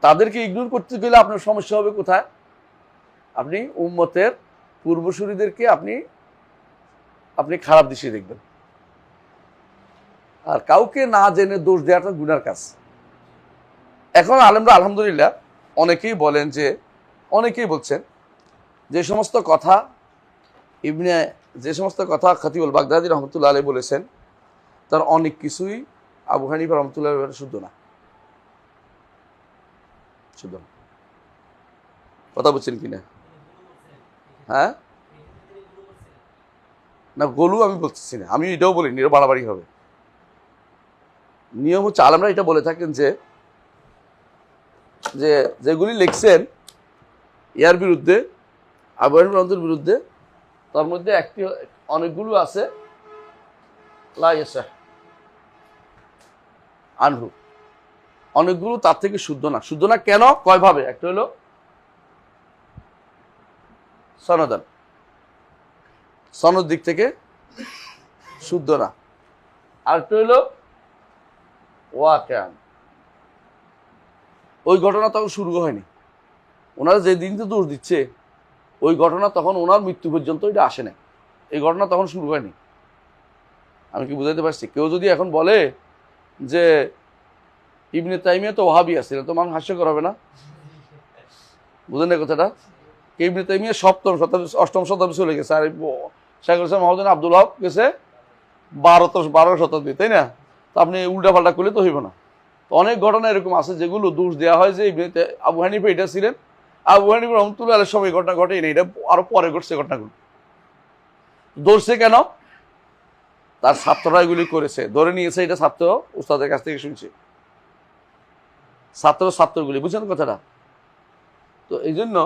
তাদেরকে ইগনোর করতে গেলে আপনার সমস্যা হবে কোথায়? আপনি উম্মতের পূর্বসূরীদেরকে আপনি আপনি খারাপ দৃষ্টি দেখবেন। আর কাউকে না জেনে দোষ দেওয়াটা গুনার কাজ। এখন আলেমরা আলহামদুলিল্লাহ অনেকেই বলছেন যে সমস্ত কথা খতিবুল বাগদাদী রহমতুল্লাহ আলাইহি বলেছেন তার অনেক কিছুই আবু হানিফা রহমতুল্লাহ আলাইহি শুদ্ধ না। কথা বলছেন কিনা? হ্যাঁ না, গোলু আমি বলতেছি না, আমি এটাও বলিনি, এটা বাড়াবাড়ি হবে। নিয়ম হচ্ছে আলেমরা এটা বলে থাকেন যে যেগুলি লিখছেন ইয়ার বিরুদ্ধে, আবু হানিফা রহমতুল্লাহর বিরুদ্ধে, তার মধ্যে অনেকগুলো আছে লা ইয়াসাহ আনহু, অনেকগুলো তার থেকে শুদ্ধ না। কেন? কয়ভাবে? একটা হলো সনদ দিক থেকে শুদ্ধ না, আরেকটা হলো ওয়াকিআন, ওই ঘটনা তখন শুরু হয়নি, ওনারা যে দিন দোষ দিচ্ছে ওই ঘটনা তখন ওনার মৃত্যু পর্যন্ত এটা আসে না, এই ঘটনা তখন শুরু হয়নি। আমি কি বুঝাইতে পারছি? কেউ যদি এখন বলে যে ইবনে তাইমিয়া তো ওয়াহাবি ছিলেন, তো মানুষ হাস্যকর হবে না? বুঝেন না কথাটা? ইবনে তাইমিয়া অষ্টম শতাব্দী চলে গেছে, আর শেখ হোসেন মহাজন আব্দুল ওয়াহাব গেছে 12 শতাব্দী, তাই না? তো আপনি উল্টা পাল্টা করলে তো হইব না। তো অনেক ঘটনা এরকম আছে যেগুলো দোষ দেওয়া হয় যে আবু হানিফা এটা ছিলেন, আবু হানিফা রহমতুল্লাহ আলাইহির সময় ঘটনা ঘটেই না, এটা আরো পরে ঘটছে ঘটনাগুলো। ধরছে কেন? তার ছাত্ররা এগুলি করেছে, ধরে নিয়েছে, এটা ছাত্র উস্তাদের কাছ থেকে শুনছে, ছাত্রগুলি, বুঝছেন কথাটা? তো এই জন্য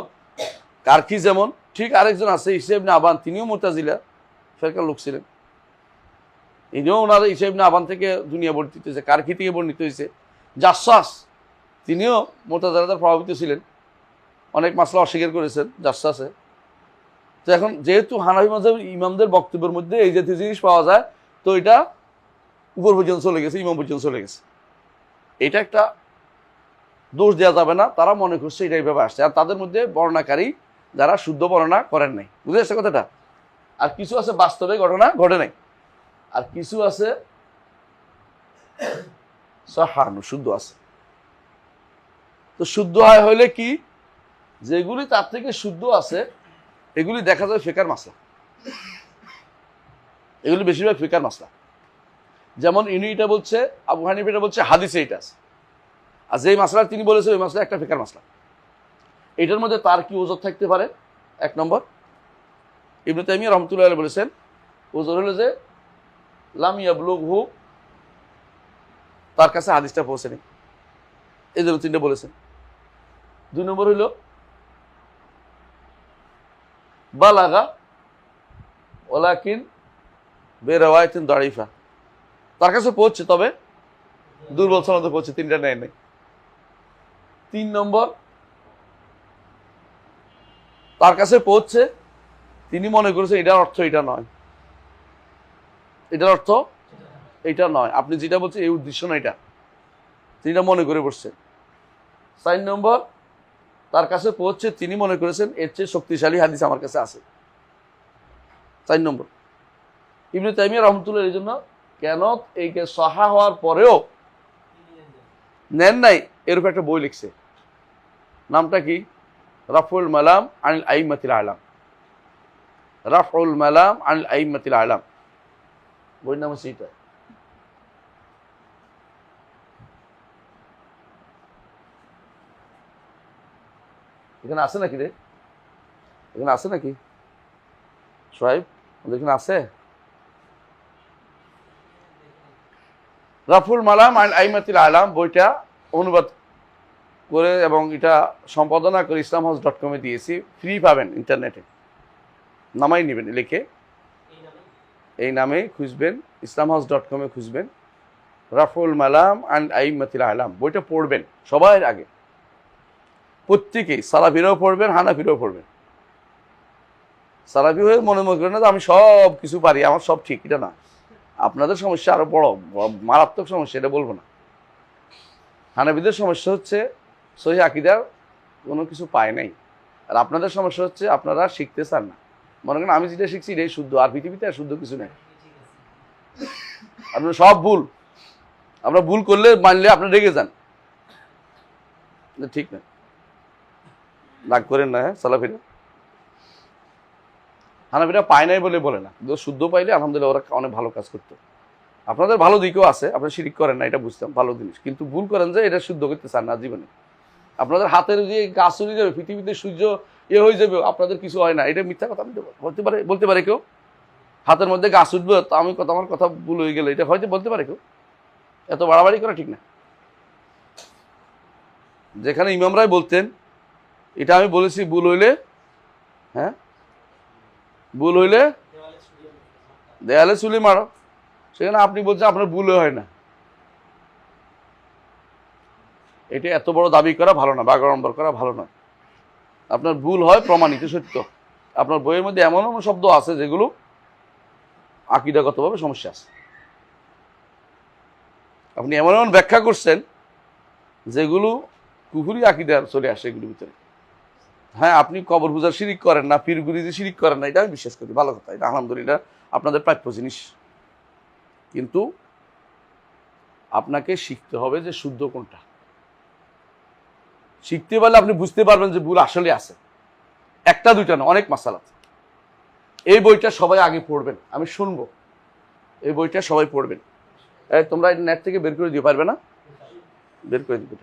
কারকি যেমন, ঠিক আরেকজন আছে ঈসা ইবনে আবান, তিনিও মুতাজিলা ফেরকার লোক ছিলেন, ইনিও ওনার ঈসা ইবনে আবান থেকে দুনিয়া বর্ণিত হয়েছে, কারকি থেকে বর্ণিত হয়েছে। জাসসাস, তিনিও মুতাজিলাদের প্রভাবিত ছিলেন, অনেক মাসলা অস্বীকার করেছেন জাসসাসে। তো এখন যেহেতু হানাফি মাযহাবের ইমামদের বক্তব্যের মধ্যে এই জাতীয় জিনিস পাওয়া যায়, তো এটা উপর পর্যন্ত চলে গেছে, ইমাম পর্যন্ত চলে গেছে, এটা একটা দোষ দেওয়া যাবে না। তারা মনে করছে এটা এইভাবে আসছে, আর তাদের মধ্যে বর্ণনাকারী যারা শুদ্ধ বর্ণনা করেন নাই, বুঝে আসছে কথাটা? আর কিছু আছে বাস্তবে ঘটনা ঘটে নাই, আর কিছু আছে সাহানু শুদ্ধ আছে। তো শুদ্ধ হইলে কি, যেগুলি তার থেকে শুদ্ধ আছে এগুলি দেখা যায় ফিকার মাসলা, এগুলি বেশিরভাগ ফিকার মাসলা। যেমন ইনি এটা বলছে, আবু হানিফা এটা বলছে, হাদিসে এটা আছে, আর যেই মাসলা তিনি বলেছে ওই মাসলা একটা ফিকার মাসলা। এটার মধ্যে তার কি ওজর থাকতে পারে? এক নম্বর, ইবনে তাইমিয়া রহমতুল্লাহ আলাইহি বলেছেন ওজর হলো যে লাম ইয়াবলুগহু, তার কাছে হাদিসটা পৌঁছেনি, এই জন্য তিনটা বলেছেন। 2 নম্বর হইল বালাগা ওয়ালাকিন বিরওয়ায়াতিন দাঈফা, তার কাছে পৌঁছছে তবে দুর্বল সনদে পৌঁছে, তিনটা নেয় নাই। 3 নম্বর, তার কাছে পৌঁছছে, তিনি মনে করেছেন এটার অর্থ এটা নয়, এটার অর্থ এটা নয়, আপনি যেটা বলছেন এই উদ্দেশ্য না, এটা তিনি মনে করে বসছেন। 4 নম্বর, তার কাছে পৌঁছছে, তিনি মনে করেছেন এর চেয়ে শক্তিশালী হাদিস আমার কাছে আছে। 4 নম্বর, ইবনে তাইমিয়া রহমতুল্লাহ এই জন্য কেন এইকে সাহা হওয়ার পরেও নেন নাই, এর উপর একটা বই লিখছে, নামটা কি? রাফউল মালাম আনিল আইম্মাতিল আ'লাম, রাফউল মালাম আনিল আইম্মাতিল আ'লাম, বইয়ের নাম হচ্ছে এটা। এখানে আছে নাকি রে? এখানে আছে নাকি সোহাইব? এখানে আছে রাফুল মালাম আনিল আইম্মাতিল আ'লাম, বইটা অনুবাদ করে এবং এটা সম্পাদনা করে islamhouse.com দিয়েছি, ফ্রি পাবেন ইন্টারনেটে, নামাই নেবেন, লিখে এই নামে খুঁজবেন, islamhouse.com খুঁজবেন রাফুল মালাম আনিল আইম্মাতিল আ'লাম, বইটা পড়বেন সবার আগে, প্রত্যেকেই, সালাফিরাও পড়বেন, হানাফিরাও পড়বেন। সালাফি হয়ে মনে করেন না যে আমি সব কিছু পারি, আমার সব ঠিক, এটা না, আপনাদের সমস্যা আরো বড় মারাত্মক সমস্যা, এটা বলবো না। হানাফিদের সমস্যা হচ্ছে সহিহ আকীদার কোনো কিছু পায় নাই, আর আপনাদের সমস্যা হচ্ছে আপনারা শিখতে চান না। মনে করেন আমি যেটা শিখছি এটাই শুদ্ধ, আর পৃথিবীতে আর শুদ্ধ কিছু নেই। আপনার সব ভুল, আমরা ভুল করলে মানলে আপনার রেগে যান, ঠিক না? রাগ করেন না। হ্যাঁ, সালাফিরা হানাফিরা পায় নাই বলে বলে না, শুদ্ধ পাইলে আলহামদুলিল্লাহ ওরা অনেক ভালো কাজ করতো। আপনাদের ভালো দিকেও আছে, আপনারা শিরিক করেন না, এটা বুঝতাম ভালো জিনিস, কিন্তু ভুল করেন যে এটা শুদ্ধ করতে চান না জীবনে। আপনাদের হাতের যে গাছ চলে যাবে, পৃথিবীতে সূর্য হয়ে যাবে, আপনাদের কিছু হয় না, এটা মিথ্যা কথা বলতে পারে কেউ? হাতের মধ্যে গাছ উঠবে তো আমার কথা ভুল হয়ে গেলে এটা হয়তো বলতে পারে কেউ? এত বাড়াবাড়ি করা ঠিক না। যেখানে ইমামরাই বলতেন এটা আমি বলেছি ভুল হইলে, হ্যাঁ ভুল হইলে দেয়ালে চুলি মারো, সেখানে আপনি বলছেন আপনার ভুল হয় না। এটা এত বড় দাবি করা ভালো না, বাগাড়ম্বর করা ভালো নয়। আপনার ভুল হয় প্রমাণিত সত্য। আপনার বইয়ের মধ্যে এমন এমন শব্দ আছে যেগুলো আকীদাগতভাবে সমস্যা আছে। আপনি এমন এমন ব্যাখ্যা করছেন যেগুলো কুফরি আকীদার চলে আসে এগুলোর ভিতরে। হ্যাঁ, আপনি কবর পূজার শিরিক করেন না, পীরগুরিতে শিরিক করেন না, এটা আমি বিশ্বাস করি, ভালো কথা, এটা আলহামদুলিল্লাহ আপনাদের প্রাপ্য জিনিস। কিন্তু আপনাকে শিখতে হবে যে শুদ্ধ কোনটা। শিখতে পারলে আপনি বুঝতে পারবেন যে ভুল আসলে আছে। একটা দুইটা না, অনেক মাসালা আছে। এই বইটা সবাই আগে পড়বেন, আমি শুনবো, এই বইটা সবাই পড়বেন। তোমরা নেট থেকে বের করে দিতে পারবে না? বের করে দিবে,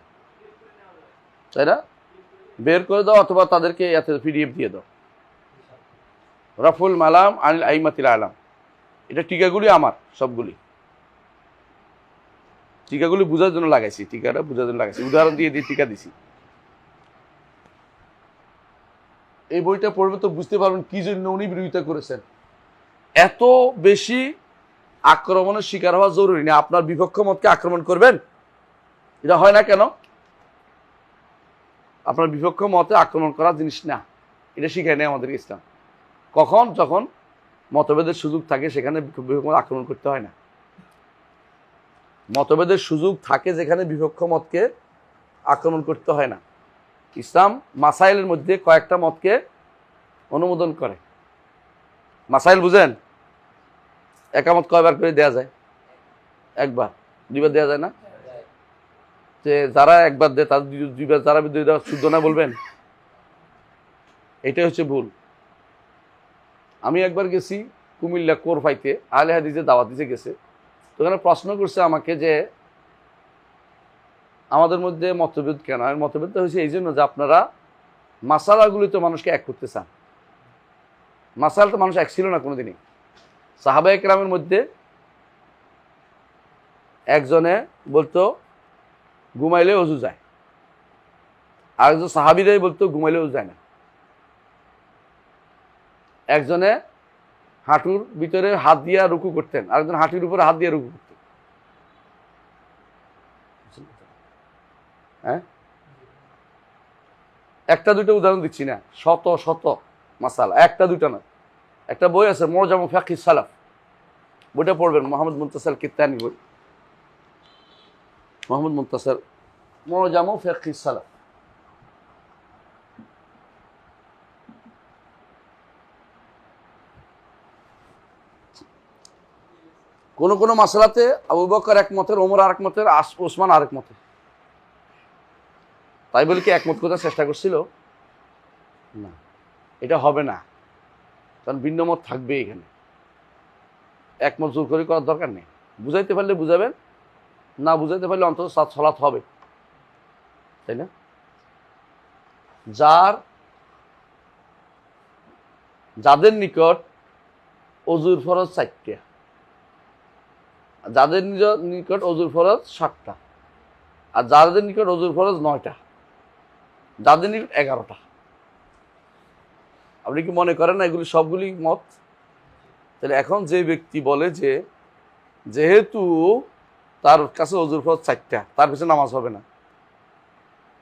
তাই না? বের করে দাও, অথবা তাদেরকে পিডিএফ দিয়ে দাও। রাফুল মালাম আনিল আইমাতিল আলাম, এটা টিকাগুলি আমার সবগুলি, টিকাগুলি বোঝার জন্য লাগাইছি, টিকাটা বোঝার জন্য লাগাইছি, উদাহরণ দিয়ে দিয়ে টিকা দিছি। এই বইটা পড়বে তো বুঝতে পারবেন কি জন্য উনি বিরোধিতা করেছেন। এত বেশি আক্রমণের শিকার হওয়া জরুরি না। আপনার বিপক্ষ মতকে আক্রমণ করবেন, এটা হয় না কেন? আপনার বিপক্ষ মতে আক্রমণ করা জিনিস না, এটা শিখায় নেই আমাদের ইসলাম। কখন? যখন মতভেদের সুযোগ থাকে, সেখানে বিপক্ষ মত আক্রমণ করতে হয় না। মতভেদের সুযোগ থাকে যেখানে বিপক্ষ মতকে আক্রমণ করতে হয় না। ইসলাম মাসাইলের মধ্যে কয়েকটা মতকে অনুমোদন করে। মাসাইল বুঝেন? একামত কয়বার করে দেয়া যায়? একবার, দুইবার দেয়া যায় না? যে যারা একবার দেয় তাদের দুইবার, যারা শুদ্ধ না বলবেন, এটাই হচ্ছে ভুল। আমি একবার গেছি কুমিল্লা কোরফাইতে, আহলে হাদিসে দাওয়াত দিতে গেছে, তো ওখানে প্রশ্ন করছে আমাকে যে আমাদের মধ্যে মতভেদ কেন? আর মতভেদটা হয়েছে এই জন্য যে আপনারা মাসালাগুলি তো মানুষকে এক করতে চান। মাসাল তো মানুষ এক ছিল না কোনোদিনই। সাহাবায়ে কেরামের মধ্যে একজনে বলতো ঘুমাইলে অজু যায়, আর একজন সাহাবীরাই বলতো ঘুমাইলে অজু যায় না। একজনে হাঁটুর ভিতরে হাত দিয়া রুকু করতেন, আরেকজন হাঁটুর উপরে হাত দিয়ে রুকু করতেন। হ্যাঁ, একটা দুইটা উদাহরণ দিচ্ছি না, শত শত মাসালা, একটা দুইটা না। একটা বই আছে মুজাম ফিকহ সালাফ, বইটা পড়বেন, মোহাম্মদ মুনতাসির কিত্তানি বই, মোহাম্মদ মুনতাসির মুজাম ফিকহ সালাফ। কোন কোন মাসালাতে আবু বকর এক মতের, ওমর আরেক মতের, ওসমান আরেক মতের। তাই বলে কি একমত করার চেষ্টা করছিল? না, এটা হবে না, কারণ ভিন্ন মত থাকবে এখানে। একমত জোর করে করার দরকার নেই। বুঝাইতে পারলে বুঝাবেন, না বুঝাইতে পারলে অন্তত সালাত হবে, তাই না? যাদের নিকট অজুর ফরজ 4টা, যাদের নিকট অজুর ফরজ 7টা, আর যাদের নিকট অজুর ফরজ 9টা, যাদের নিকট 11টা। আপনি কি মনে করেন না এগুলি সবগুলি মত? তাহলে এখন যে ব্যক্তি বলে যে যেহেতু তার কাছে অজুর ফরজ 4টা, তার পিছনে নামাজ হবে না,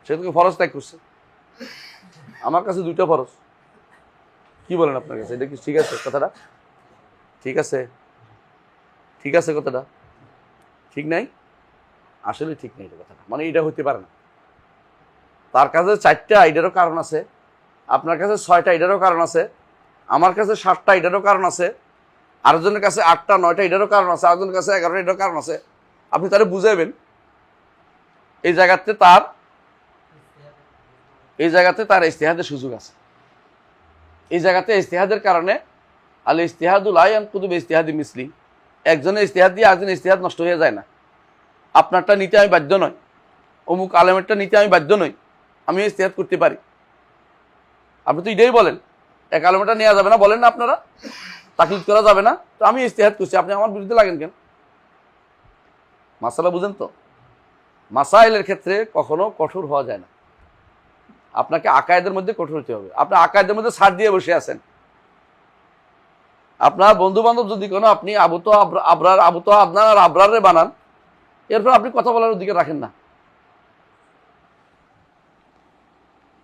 সে তো ফরজ ত্যাগ করছে। আমার কাছে 2টা ফরজ, কি বলেন আপনার কাছে? এটা কি ঠিক আছে কথাটা? ঠিক আছে? ঠিক আছে কথাটা? ঠিক নাই? আসলে ঠিক নেই এটা কথাটা, মানে এটা হইতে পারে না। তার কাছে 4টা, এটারও কারণ আছে। আপনার কাছে 6টা, এটারও কারণ আছে। আমার কাছে 7টা, এটারও কারণ আছে। আরেকজনের কাছে 8টা 9টা, এটারও কারণ আছে। আরেকজনের কাছে 11টা, এটারও কারণ আছে। আপনি তারা বুঝাইবেন এই জায়গাতে তার ইজতিহাদের সুযোগ আছে। এই জায়গাতে ইজতিহাদের কারণে আল ইজতিহাদুল লা ইয়ানকুদু বিইজতিহাদি মিসলি, একজনের ইজতিহাদ দিয়ে আরেকজনের ইজতিহাদ নষ্ট হয়ে যায় না। আপনারটা নিতে আমি বাধ্য নই, অমুক আলেমেরটা নিতে আমি বাধ্য নই, আমি ইজতিহাদ করতে পারি। আপনি তো এটাই বলেন, এক আলেমেরটা নেওয়া যাবে না বলেন না আপনারা, তাকলিদ করা যাবে না, তো আমি ইজতিহাদ করছি, আপনি আমার বিরুদ্ধে লাগেন কেন? মাসালা বুঝেন তো? মাসাইলের ক্ষেত্রে কখনো কঠোর হওয়া যায় না। আপনাকে আকায়েদের মধ্যে কঠোর হতে হবে। আপনি আকায়েদের মধ্যে ছাড় দিয়ে বসে আছেন। আপনার বন্ধু বান্ধব যদি কোনো আপনি আবনার আর আবরারে বানান, এরপর আপনি কথা বলার অধিকার রাখেন না।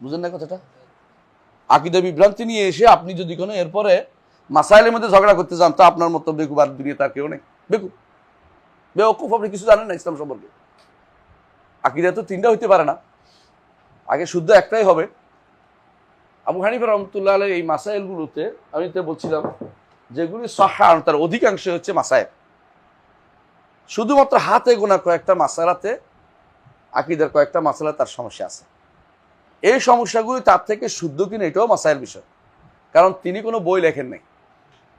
বুঝেন না কথাটা? আকীদা বিভ্রান্তি নিয়ে এসে আপনি যদি কোনো এরপরে মাসাইলের মধ্যে ঝগড়া করতে যান, তো আপনার মতো বেকুব আর দুনিয়া তার কেউ নেই। বেওকুফ, আপনি কিছু জানেন না ইসলাম সম্পর্কে। আকীদা তো 3টা হইতে পারে না, আগে শুদ্ধ একটাই হবে। আবু হানিফা রহমতুল্লাহ আলাইহি এই মাসাইলগুলোতে আমি তো বলছিলাম যেগুলি সাহাহ, তার অধিকাংশ হচ্ছে মাসাইল। শুধুমাত্র হাতে গোনা কয়েকটা মাসালাতে, আকীদার কয়েকটা মাসালা তার সমস্যা আছে। এই সমস্যাগুলি তার থেকে শুদ্ধ কিনা এটাও মাসাইল বিষয়, কারণ তিনি কোনো বই লেখেন নাই।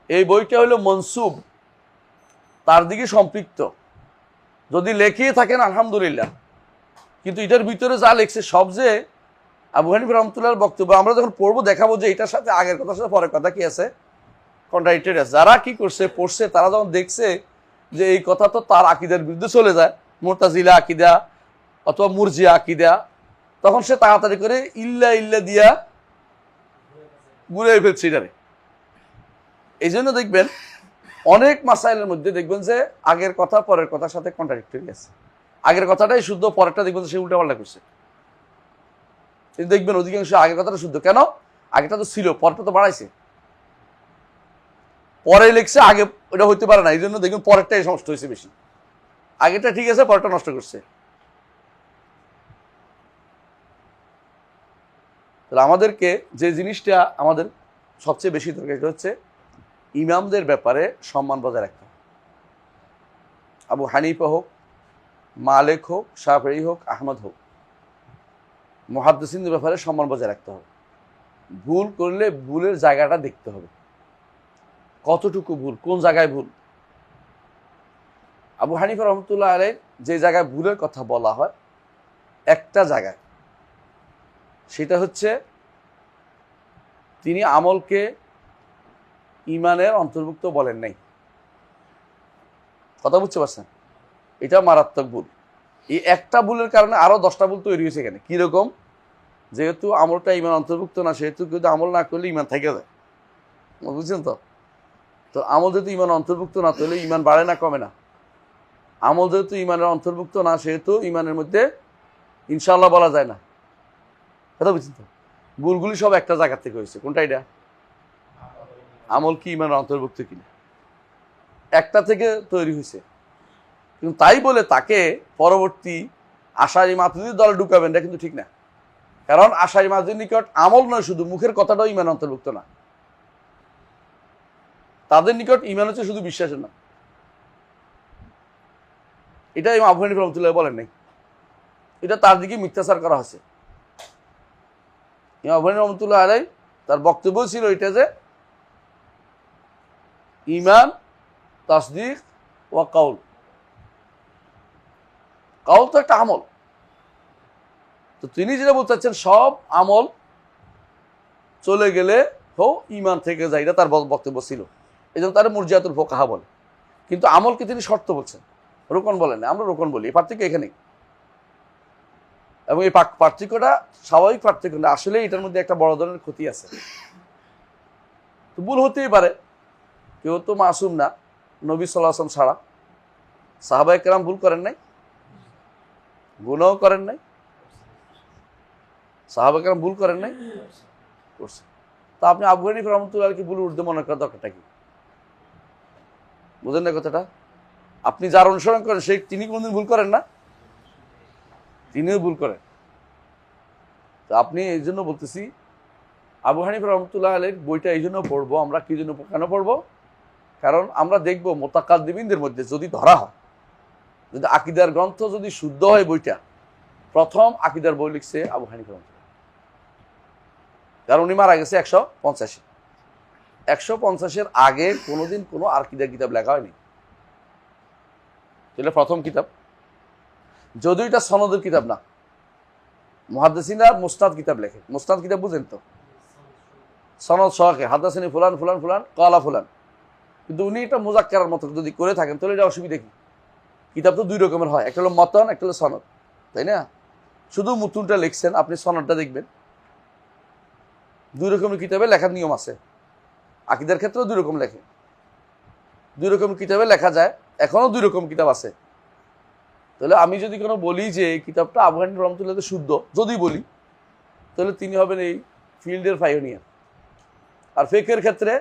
এই বইটা হলো মনসুব, তার দিকে সম্পৃক্ত। যদি লেখিয়ে থাকেন আলহামদুলিল্লাহ, কিন্তু এটার ভিতরে যা লেখছে সব যে আবু হানিফা রহমতুল্লাহর বক্তব্য, আমরা যখন পড়বো দেখাবো যে এটার সাথে আগের কথার সাথে পরের কথা কি আছে, কন্ট্রাডিক্টরি আছে। যারা কি করছে পড়ছে, তারা যখন দেখছে যে এই কথা তো তার আকীদার বিরুদ্ধে চলে যায়, মুরতাজিলা আকীদা অথবা মুরজিয়া আকীদা, তখন সে তাড়াতাড়ি করে ইল্লা দিয়া ঘুরে ফেলছে এটারে। এই জন্য দেখবেন অনেক মাসাইলের মধ্যে দেখবেন যে আগের কথা পরের কথার সাথে কন্ট্রাডিক্টরি আছে। আগের কথাটাই শুদ্ধ, পরেরটা দেখবেন সে উল্টাপাল্টা করছে। দেখবেন অধিকাংশ আগের কথাটা শুদ্ধ, কেন? আগেটা তো ছিল, পরেরটা তো বাড়াইছে। পরে লিখছে, আগে ওটা হইতে পারে না, এই জন্য দেখবেন পরেরটাই নষ্ট হয়েছে বেশি। আগেটা ঠিক আছে, পরেরটা নষ্ট করছে। তাহলে আমাদেরকে যে জিনিসটা আমাদের সবচেয়ে বেশি দরকার, এটা হচ্ছে ইমামদের ব্যাপারে সম্মান বজায় রাখতে হবে। আবু হানিফা হোক, মালিক হোক, শাফিঈ হোক, আহমদ হোক, মুহাদ্দিসিনদের ব্যাপারে সম্মান বজায় রাখতে হবে। ভুল করলে ভুলের জায়গাটা দেখতে হবে, কতটুকু ভুল, কোন জায়গায় ভুল। আবু হানিফা রহমতুল্লাহ আলাইহি যে জায়গায় ভুলের কথা বলা হয় একটা জায়গায়, সেটা হচ্ছে তিনি আমলকে ইমানের অন্তর্ভুক্ত বলেন নাই। কথা বুঝতে পারছেন? এটা মারাত্মক ভুল। এই একটা ভুলের কারণে আরো 10টা ভুল তৈরি হয়েছে এখানে। কিরকম? যেহেতু আমলটা ইমান অন্তর্ভুক্ত না, সেহেতু কিন্তু আমল না করলে ইমান থেকে যায়। বুঝছেন তো? তো আমল যেহেতু ইমান অন্তর্ভুক্ত না, তাহলে ইমান বাড়ে না কমে না। আমল যেহেতু ইমানের অন্তর্ভুক্ত না, সেহেতু ইমানের মধ্যে ইনশাআল্লাহ বলা যায় না। কথা বুঝছেন তো? ভুলগুলি সব একটা জায়গা থেকে হয়েছে। কোনটা? এটা আমল কি ইমানের অন্তর্ভুক্ত কিনা, একটা থেকে তৈরি হয়েছে। কিন্তু তাই বলে তাকে পরবর্তী আশারি মাতুরিদের দলে ঢুকাবেন, এটা কিন্তু ঠিক না। কারণ আশারি মাতুরিদের নিকট আমল নয়, শুধু মুখের কথাটাও ইমান অন্তর্ভুক্ত না। তাদের নিকট ইমান হচ্ছে শুধু বিশ্বাসের না। এটা ইমাম আবু হানিফা রহমতুল্লাহ বলেন নাই, এটা তার দিকে মিথ্যাচার করা হয়েছে। ইমাম আবু হানিফা রহমতুল্লাহ আলাইহি তার বক্তব্য ছিল এটা যে ইমান, তাসদিক ওয়া কাউল। কাউল তো একটা আমল। তো তিনি যেটা বলতে চাচ্ছেন, সব আমল চলে গেলে ইমান থেকে যায়, এটা তার বক্তব্য ছিল। এই জন্য তারা মুরজিয়াতুল ফুকাহা বলে। কিন্তু আমলকে তিনি শর্ত বলছেন, রোকন বলেন না। আমরা রোকন বলি। এই পার্থক্য এখানেই। এবং এই পার্থক্যটা স্বাভাবিক পার্থক্য না, আসলে এটার মধ্যে একটা বড় ধরনের ক্ষতি আছে। তো ভুল হতেই পারে, কেউ তো মাসুম না, নবী সাল্লাল্লাহু আলাইহি ওয়াসাল্লাম ছাড়া। সাহাবায়ে কেরাম ভুল করেন নাই, গুনাহও করেন নাই। সাহাবায়ে কেরাম ভুল করেন নাই, করছে। তা আপনি আবু হানিফা রহমতুল্লাহ আলাইহি ভুল ঊর্ধ্বে মনে করার দরকারটা কি? বুঝেন না কথাটা? আপনি যার অনুসরণ করেন তিনি কোনদিন ভুল করেন না, তিনিও ভুল করেন। তো আপনি এই জন্য বলতেছি, আবু হানিফা রহমতুল্লাহ আলাইহির বইটা এই জন্য পড়বো আমরা, কি জন্য কেন পড়বো? কারণ আমরা দেখবো মুতাকাদ্দিমিনদের মধ্যে যদি ধরা হয়, যদি আকিদার গ্রন্থ যদি শুদ্ধ হয় বইটা, প্রথম আকিদার বই লিখছে আবু হানিফা রহমতুল্লাহ। কারণ উনি মারা গেছে 150। 150-এর আগে কোনোদিন কোনো আকিদার কিতাব লেখা হয়নি। এটা প্রথম কিতাব, যদিও এটা সনদের কিতাব না। মুহাদ্দিসিনরা মুসনাদ কিতাব লেখে। মুসনাদ কিতাব বুঝেন তো, সনদ সহকে হাদাসানি ফুলান ফুলান ফুলান কলা ফুলান। কিন্তু উনি এটা মুজাক্কারার মতো যদি করে থাকেন তাহলে এটা অসুবিধা কি? কিতাব তো দুই রকমের হয়, একটা হলো মতন, একটা হলো সনদ, তাই না? শুধু মুতুনটা লিখছেন, আপনি সনদটা দেখবেন। দুই রকমের কিতাবে লেখার নিয়ম আছে। আকিদার ক্ষেত্রেও দুই রকম লেখে, দুই রকম কিতাবে লেখা যায়, এখনো দুই রকম কিতাব আছে। তাহলে আমি যদি কোনো বলি যে এই কিতাবটা আবু হানিফা রহমতুল্লাহ শুদ্ধ, যদি বলি, তাহলে তিনি হবেন এই ফিল্ডের পাইওনিয়ার। আর ফিকহের ক্ষেত্রে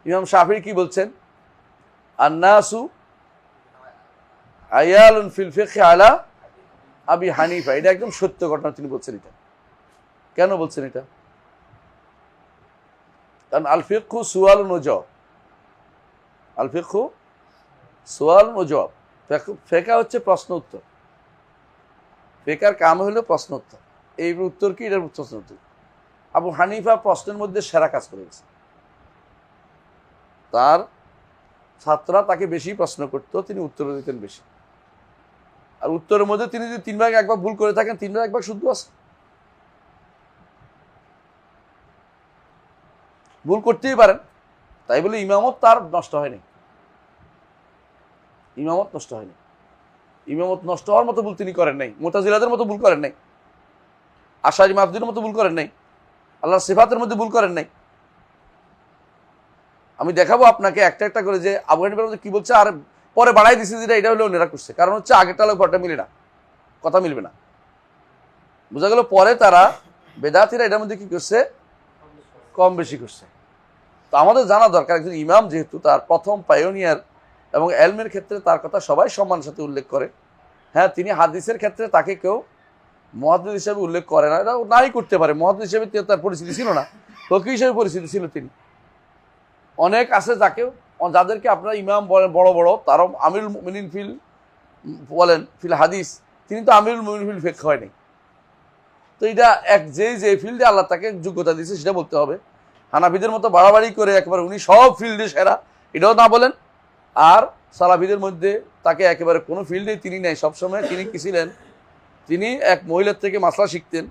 ইমাম শাফিঈ কি বলছেন? আন্নাসু আয়ালুন ফিল ফিকহি আলা আবি হানিফা। এটা একদম সত্য ঘটনা তিনি বলছেন। এটা কেন বলছেন এটা? কারণ আল ফিকহু সুআলুন ওয়া জওয়াব। আল ফিকহু সুআলুন ওয়া জওয়াব। ফিকহ হচ্ছে প্রশ্ন উত্তর। ফিকহের কাম হলো প্রশ্ন উত্তর। এই উত্তর কি? এটার প্রশ্ন উত্তর। আবু হানিফা প্রশ্নের মধ্যে সেরা কাজ করে গেছে। তার ছাত্ররা তাকে বেশি প্রশ্ন করতো, তিনি উত্তর দিতেন বেশি। আর উত্তরের মধ্যে তিনি যদি 3 ভাগ 1 ভাগ ভুল করে থাকেন, 3 ভাগ 1 ভাগ শুদ্ধ আছে। ভুল করতেই পারেন, তাই বলে ইমামত তার নষ্ট হয়নি। ইমামত নষ্ট হয়নি। ইমামত নষ্ট হওয়ার মতো ভুল তিনি করেন নাই। মুতাজিলাদের মতো ভুল করেন নাই। আশারি মাতুরিদের মতো ভুল করেন নাই। আল্লাহর সিফাতের মধ্যে ভুল করেন নাই। আমি দেখাবো আপনাকে একটা একটা করে যে আবু হানিফার মধ্যে কি বলছে, আর পরে বাড়াই দিচ্ছে যেটা এটা হলো অন্যরা করছে। কারণ হচ্ছে আগেরটা লোক পরটা মিলে না, কথা মিলবে না। বোঝা গেল পরে তারা বেদাতিরা এটার মধ্যে কি করছে, কম বেশি করছে। তো আমাদের জানা দরকার, একজন ইমাম যেহেতু তার প্রথম পায়োনিয়ার এবং এলমের ক্ষেত্রে তার কথা সবাই সম্মানের সাথে উল্লেখ করে। হ্যাঁ, তিনি হাদিসের ক্ষেত্রে তাকে কেউ মুহাদ্দিস হিসেবে উল্লেখ করে না, এটা নাই করতে পারে। মুহাদ্দিস হিসেবে তার পরিস্থিতি ছিল না, ফকিহ হিসেবে পরিস্থিতি ছিল তিনি। অনেক আছে যাদেরকে আপনারা ইমাম বলেন, বড় বড়, তারও আমিরুল মুমিনিন ফিল বলেন ফিল হাদিস, তিনি তো আমিরুল মুমিনিন ফিল ফিকহ হয়নি। তো এটা যে ফিল্ডে আল্লাহ তাকে যোগ্যতা দিয়েছে সেটা বলতে হবে। হানাফিদের মতো বাড়াবাড়ি করে একেবারে উনি সব ফিল্ডে সেরা, এটাও না বলেন। আর সালাফিদের মধ্যে তাকে একেবারে কোনো ফিল্ডেই তিনি নেই। সবসময় তিনি কি ছিলেন? তিনি এক মহিলার থেকে মাসলা শিখতেন,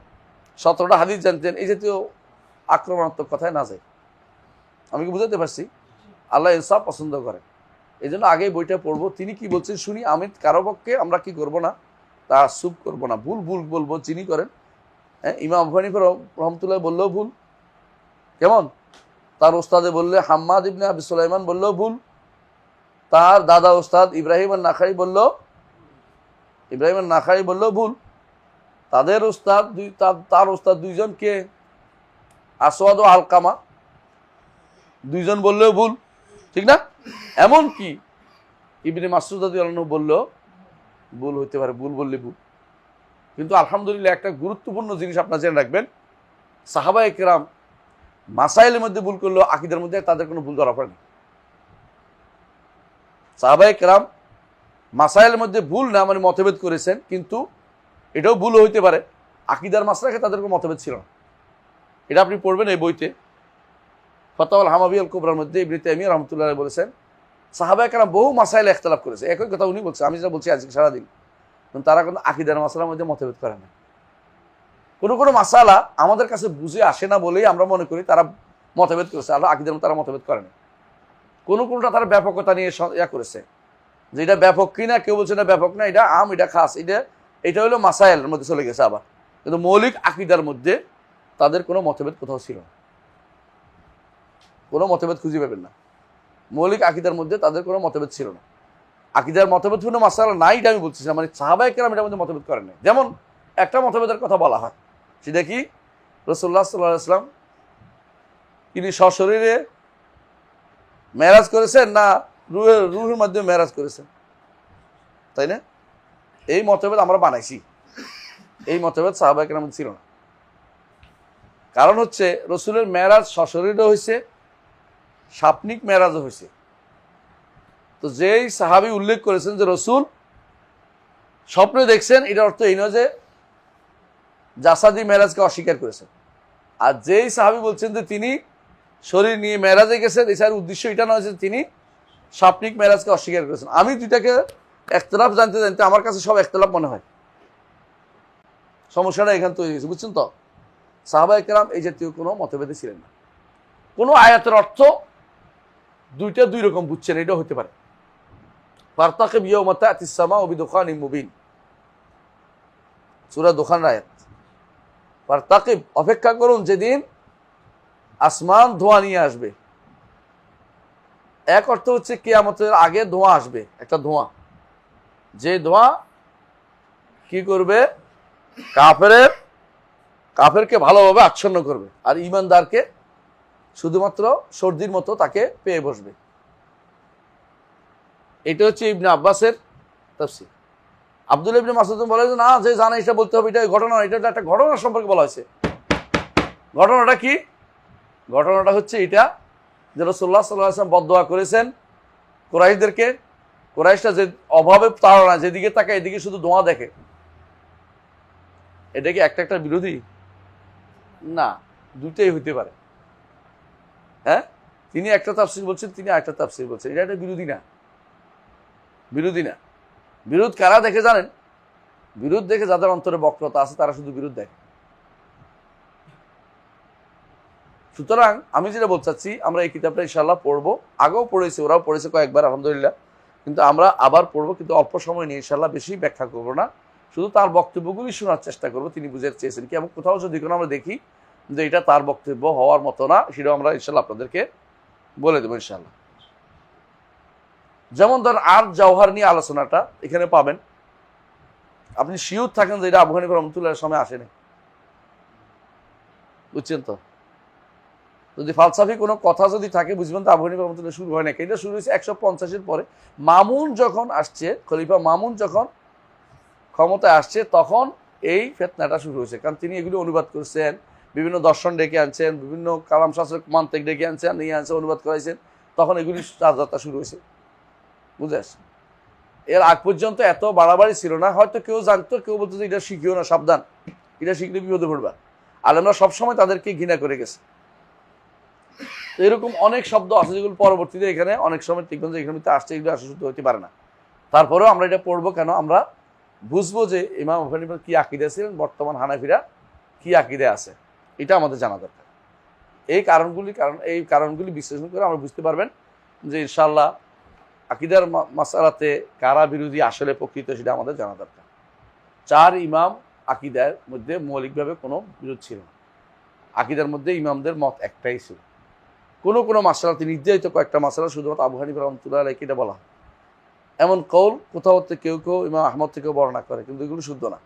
17টা হাদিস জানতেন। এই জাতীয় আক্রমণাত্মক কথায় না যায়। আমি কি বুঝাতে পারছি? আল্লাহ ইনসাফ পছন্দ করেন, এই জন্য আগেই বইটা পড়বো। তিনি কি বলছেন শুনি। আমি কারো পক্ষে আমরা কি করবো না, তাআসসুব করবো না। ভুল ভুল বলবো, যিনি করেন। হ্যাঁ, ইমাম আবু হানিফা রহমতুল্লাহ বললেও ভুল, কেমন? তার ওস্তাদে বললে হাম্মাদ ইবনে আবি সুলাইমান বললেও ভুল, তার দাদা ওস্তাদ ইব্রাহিম আন-নাখাই বললেও ভুল। তাদের ওস্তাদ তার ওস্তাদ দুইজন কে? আসওয়াদ ও আলকামা, দুইজন বললেও ভুল, ঠিক না? এমন কি ইবনে মাসউদ রাদিয়াল্লাহু আনহু বললেও ভুল হইতে পারে, ভুল বললে ভুল। কিন্তু আলহামদুলিল্লাহ একটা গুরুত্বপূর্ণ জিনিস আপনারা জেনে রাখবেন, সাহাবায়ে কেরাম মাসাইলের মধ্যে ভুল করলেও আকীদার মধ্যে তাদের কোনো ভুল ধরা পড়েনি। সাহাবায়ে কেরাম মাসাইলের মধ্যে ভুল না মানে মতভেদ করেছেন, কিন্তু এটাও ভুল হইতে পারে। আকীদার মাসলাকে তাদের কোনো মতভেদ ছিল না। এটা আপনি পড়বেন এই বইতে, ফাতাওয়াল হামাবিয়াল কুবরার মধ্যে ইবনে তাইমিয়া রাহমাতুল্লাহ আলাইহি বলেছেন সাহাবায়ে কেরাম বহু মাসাইলে ইখতিলাফ করেছে। একই কথা উনি বলছেন, আমি যেটা বলছি আজকে সারাদিন। তারা কিন্তু আকীদার মাসলার মধ্যে মতভেদ করে না। কোনো মাসালা আমাদের কাছে বুঝে আসে না বলেই আমরা মনে করি তারা মতভেদ করেছে। আল্লাহ আকীদার মধ্যে তারা মতভেদ করে না। কোনটা তারা ব্যাপকতা নিয়ে করেছে, যে এটা ব্যাপক কিনা, কেউ বলছে না ব্যাপক না, এটা আম, এটা খাস, এটা হলো মাসাইলের মধ্যে চলে গেছে আবার। কিন্তু মৌলিক আকীদার মধ্যে তাদের কোনো মতভেদ কোথাও ছিল না। কোনো মতভেদ খুঁজে পাবেন না। মৌলিক আকীদার মধ্যে তাদের কোনো মতভেদ ছিল না। আকীদার মতভেদপূর্ণ মাসালা নাই এটা আমি বলছি না, মানে সাহাবায়ে কেরাম এটার মধ্যে মতভেদ করেন নাই। যেমন একটা মতভেদের কথা বলা হয়, সেটা কি? রাসূলুল্লাহ সাল্লাল্লাহু আলাইহি ওয়াসাল্লাম তিনি সশরীরে মেরাজ করেছেন না রূহের মাধ্যমে মেরাজ করেছেন, তাই না? এই মতভেদ আমরা বানাইছি। এই মতভেদ সাহাবায়ে কেরাম ছিল না। কারণ হচ্ছে রসুলের মেরাজ সশরীরও হয়েছে, সাপনিক মেরাজও হয়েছে। তো যেই সাহাবী উল্লেখ করেছেন যে রসুল স্বপ্নে দেখছেন, এটার অর্থ এই নয় যে জাসাদি মেরাজকে অস্বীকার করেছেন। আর যেই সাহাবী বলছেন যে তিনি শরীর নিয়ে মেরাজে গেছেন, এছাড়া উদ্দেশ্য এটা নয় যে তিনি সাপনিক মেরাজকে অস্বীকার করেছেন। আমি দুইটাকে একতলাফ জানতে জানতে আমার কাছে সব একতলাফ মনে হয়। সমস্যাটা এখান তৈরি হয়েছে, বুঝছেন তো? সাহাবায়ে কেরাম এই জাতীয় কোনো মতভেদে ছিলেন না। কোনো আয়াতের অর্থ দুইটা দুই রকম বুঝছেন, এটাও হতে পারে। ফারতাকিব ইয়াওমা তা'তিস সামাউ বিদুখানিম মুবিন, সূরা দুখানের আয়াত। ফারতাকিব, অপেক্ষা করুন যেদিন আসমান ধোঁয়া নিয়ে আসবে। এক অর্থ হচ্ছে কিয়ামতের আগে ধোঁয়া আসবে, একটা ধোঁয়া, যে ধোঁয়া কি করবে, কাফেরকে ভালোভাবে আচ্ছন্ন করবে, আর ঈমানদারকে শুধুমাত্র সর্দির মতো তাকে পেয়ে বসবে। এটা হচ্ছে ইবনে আব্বাসের তাফসীর। আব্দুল্লাহ ইবনে মাসউদ বলে যে না, যে জানে এটা বলতে হবে, এটা ঘটনা, এটা একটা ঘটনা সম্পর্কে বলা হয়েছে। ঘটনাটা কি? ঘটনাটা হচ্ছে এটা যে রাসূলুল্লাহ সাল্লাল্লাহু আলাইহি ওয়াসাল্লাম বদদোয়া করেছেন কুরাইশদেরকে। কুরাইশরা যে অভাবে তাড়না, যেদিকে তাকায় এদিকে শুধু ধোঁয়া দেখে। এটা কি একটা বিরোধী? না, দুটোই হইতে পারে। হ্যাঁ, তিনি একটা তাফসীর বলছেন, তিনি আরেকটা তাফসীর বলছেন, এটা একটা বিরোধী না। বিরোধী না। বিরোধ কারা দেখে জানেন? বিরোধ দেখে যাদের অন্তরে বক্রতা আছে, তারা শুধু বিরোধ দেখে। সুতরাং আমি যেটা বলতে চাচ্ছি, আমরা এই কিতাবটা ইনশাআল্লাহ পড়বো। আগেও পড়েছি, ওরাও পড়েছে কয়েকবার, আলহামদুলিল্লাহ। কিন্তু আমরা আবার পড়বো, কিন্তু অল্প সময় নিয়ে ইনশাআল্লাহ, বেশি ব্যাখ্যা করবো না। শুধু তার বক্তব্যগুলি শোনার চেষ্টা করবো, তিনি বুঝাতে চেয়েছেন কি। এবং কোথাও যদি কোনো আমরা দেখি যে এটা তার বক্তব্য হওয়ার মতো না, সেটাও আমরা ইনশাআল্লাহ আপনাদেরকে বলে দেবো ইনশাআল্লাহ। যেমন ধর আর জওহার নিয়ে আলোচনাটা এখানে পাবেন। আপনি শিওর থাকেন যে এটা আবু হানিফা রাহমাতুল্লাহর সময় আসেনি, বুঝছেন তো? যদি ফালসাফি কোনো কথা যদি থাকে, বুঝবেন তো আবু হানিফা রাহমাতুল্লাহ শুরু হয় না। এটা শুরু হয়েছে 150-এর পরে। মামুন যখন আসছে, খলিফা মামুন যখন ক্ষমতায় আসছে, তখন এই ফিতনাটা শুরু হয়েছে। কারণ তিনি এগুলো অনুবাদ করছেন, বিভিন্ন দর্শন ডেকে আনছেন, বিভিন্ন কালাম শাস্ত্রের মান্তিক ডেকে আনছেন, নিয়ে আনছেন, অনুবাদ করাইছেন। তখন এগুলি যাত্রা শুরু হয়েছে, বুঝে আসছে। এর আগ পর্যন্ত এত বাড়াবাড়ি ছিল না। হয়তো কেউ জানতো, কেউ বলতো যে এটা শিখিও না, সাবধান, এটা শিখলে বিপদে পড়বা। আলেমরা সবসময় তাদেরকে ঘৃণা করে গেছে। তো এরকম অনেক শব্দ আছে যেগুলো পরবর্তীতে এখানে অনেক সময় দেখবেন যে এখানে আসছে, এগুলো আসলে শুদ্ধ হতে পারে না। তারপরেও আমরা এটা পড়বো কেন? আমরা বুঝবো যে ইমাম আবু হানিফা কি আকীদা ছিলেন, বর্তমান হানাফিরা কি আকীদা আছে, এটা আমাদের জানা দরকার। এই কারণগুলি বিশ্লেষণ করে আমরা বুঝতে পারবেন যে ইনশাআল্লাহ আকীদার মাসালাতে কারা বিরোধী, আসলে প্রকৃত, সেটা আমাদের জানা দরকার। 4 ইমাম আকীদার মধ্যে মৌলিকভাবে কোনো বিরোধ ছিল না। আকীদার মধ্যে ইমামদের মত একটাই ছিল। কোনো মাসালাতে নির্ধারিত কয়েকটা মাসালা শুধুমাত্র আবু হানিফা রাহমাতুল্লাহ আলাইহি এটা বলা হয়। এমন কৌল কোথাও কেউ ইমাম আহমদ থেকেও বর্ণনা করে, কিন্তু এগুলো শুদ্ধ না।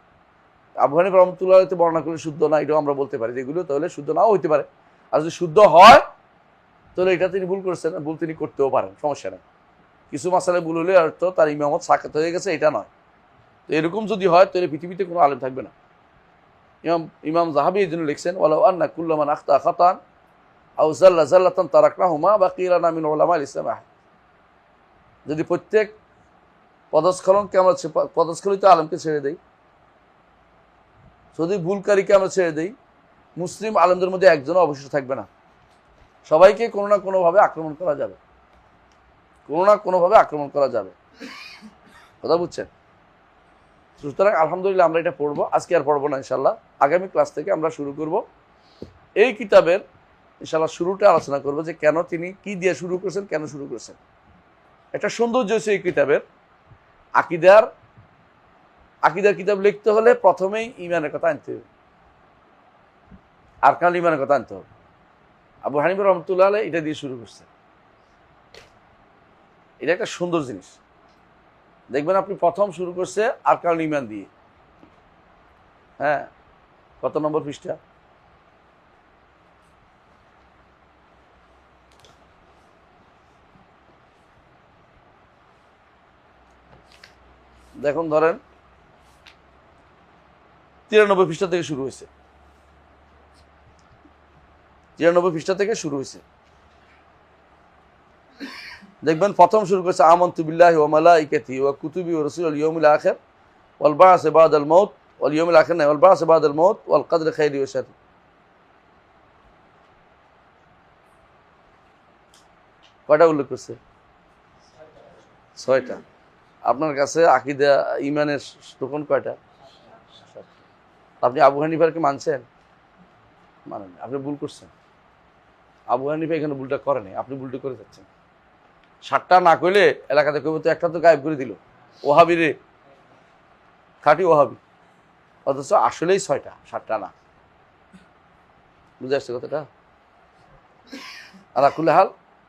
আবু হানিফা রাহমাতুল্লাহ আলাইহি বর্ণনা করলে শুদ্ধ না, এটাও আমরা বলতে পারি যে এগুলো তাহলে শুদ্ধ নাও হইতে পারে। আর যদি শুদ্ধ হয় তাহলে এটা তিনি ভুল করছেন, ভুল তিনি করতেও পারেন, সমস্যা নেই। কিছু মাসালায় ভুল হলে অর্থ তার ইমামত সাকাত হয়ে গেছে, এটা নয়। তো এরকম যদি হয় তাহলে পৃথিবীতে কোনো আলেম থাকবে না। ইমাম যাহাবী এই জন্য লিখছেন, ওয়ালাউ আন্না কুল্লা মান আখতা খাতান আও যাল্লা যাল্লাতান তারাকনাহুমা বাকিয়া লানা মিন উলামাইল ইসলাম আহাদ। যদি প্রত্যেক পদস্খলনকে আমরা পদস্খলিত আলেমকে ছেড়ে দেই, যদি ভুলকারীকে আমরা ছেড়ে দেই, মুসলিম আলেমদের মধ্যে একজনও অবশিষ্ট থাকবে না। সবাইকে কোনো না কোনোভাবে আক্রমণ করা যাবে, কথা বুঝছেন? সুতরাং আলহামদুলিল্লাহ আমরা এটা পড়বো। আজকে আর পড়বো না ইনশাল্লাহ, আগামী ক্লাস থেকে আমরা শুরু করব। এই কিতাবের ইনশাল্লাহ শুরুটা আলোচনা করবো যে কেন তিনি কি দিয়ে শুরু করেছেন, কেন শুরু করেছেন। একটা সৌন্দর্য হচ্ছে এই কিতাবের, আকিদার কিতাব লিখতে হলে প্রথমেই ইমানের কথা আনতে হবে, আরকান ইমানের কথা আনতে হবে। আবু হানিফা রাহমাতুল্লাহ আলাইহি এটা দিয়ে শুরু করছে। এটা একটা সুন্দর জিনিস। দেখবেন আপনি প্রথম শুরু করছে আরকান ইমান দিয়ে। হ্যাঁ, কত নম্বর পৃষ্ঠা? দেখুন, ধরেন 93 পৃষ্ঠা থেকে শুরু হয়েছে। 93 পৃষ্ঠা থেকে শুরু হয়েছে। দেখবেন প্রথম শুরু করেছে আমানতু বিল্লাহি ওয়া মালাইকাতিহি ওয়া কুতুবিহি ওয়া রুসুলিহি ওয়াল ইয়াউমিল আখির ওয়াল বা'সি বা'দাল মাউত ওয়াল ইয়াউমিল আখির ওয়াল বা'সি বা'দাল মাউত ওয়াল কদরি খাইরি ওয়া শাররি। কয়টা উল্লেখ করছে? 6টা। আপনার কাছে আকীদা ঈমানের রুকন কয়টা? আপনি আবু হানিফারকে মানছেন? মানেন, আপনি ভুল করছেন। আবু হানিফা এখানে ভুলটা করেনি, আপনি ভুলটা করে যাচ্ছেন। 7টা না কইলে এলাকাতে কইব তো একটা তো গায়েব করে দিল, ওহাবি রে, খাঁটি ওহাবি। অথচ আসলেই 6টা, 7টা না। বুঝে আসছে কথাটা? আলা কুল্লি হাল,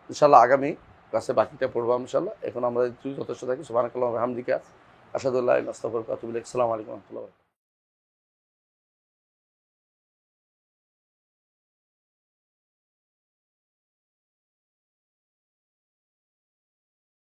ইনশাল্লাহ আগামী ক্লাসে বাকিটা পড়বো ইনশাল্লাহ। এখন আমরা যথেষ্ট থাকি। সুবহানাকাল্লাহু ওয়া বিহামদিকা আশহাদু আল্লা ইলাহা ইল্লা আনতা আস্তাগফিরুকা ওয়া আতুবু ইলাইক। আসসালামু আলাইকুম ওয়া রাহমাতুল্লাহি ওয়া বারাকাতুহু।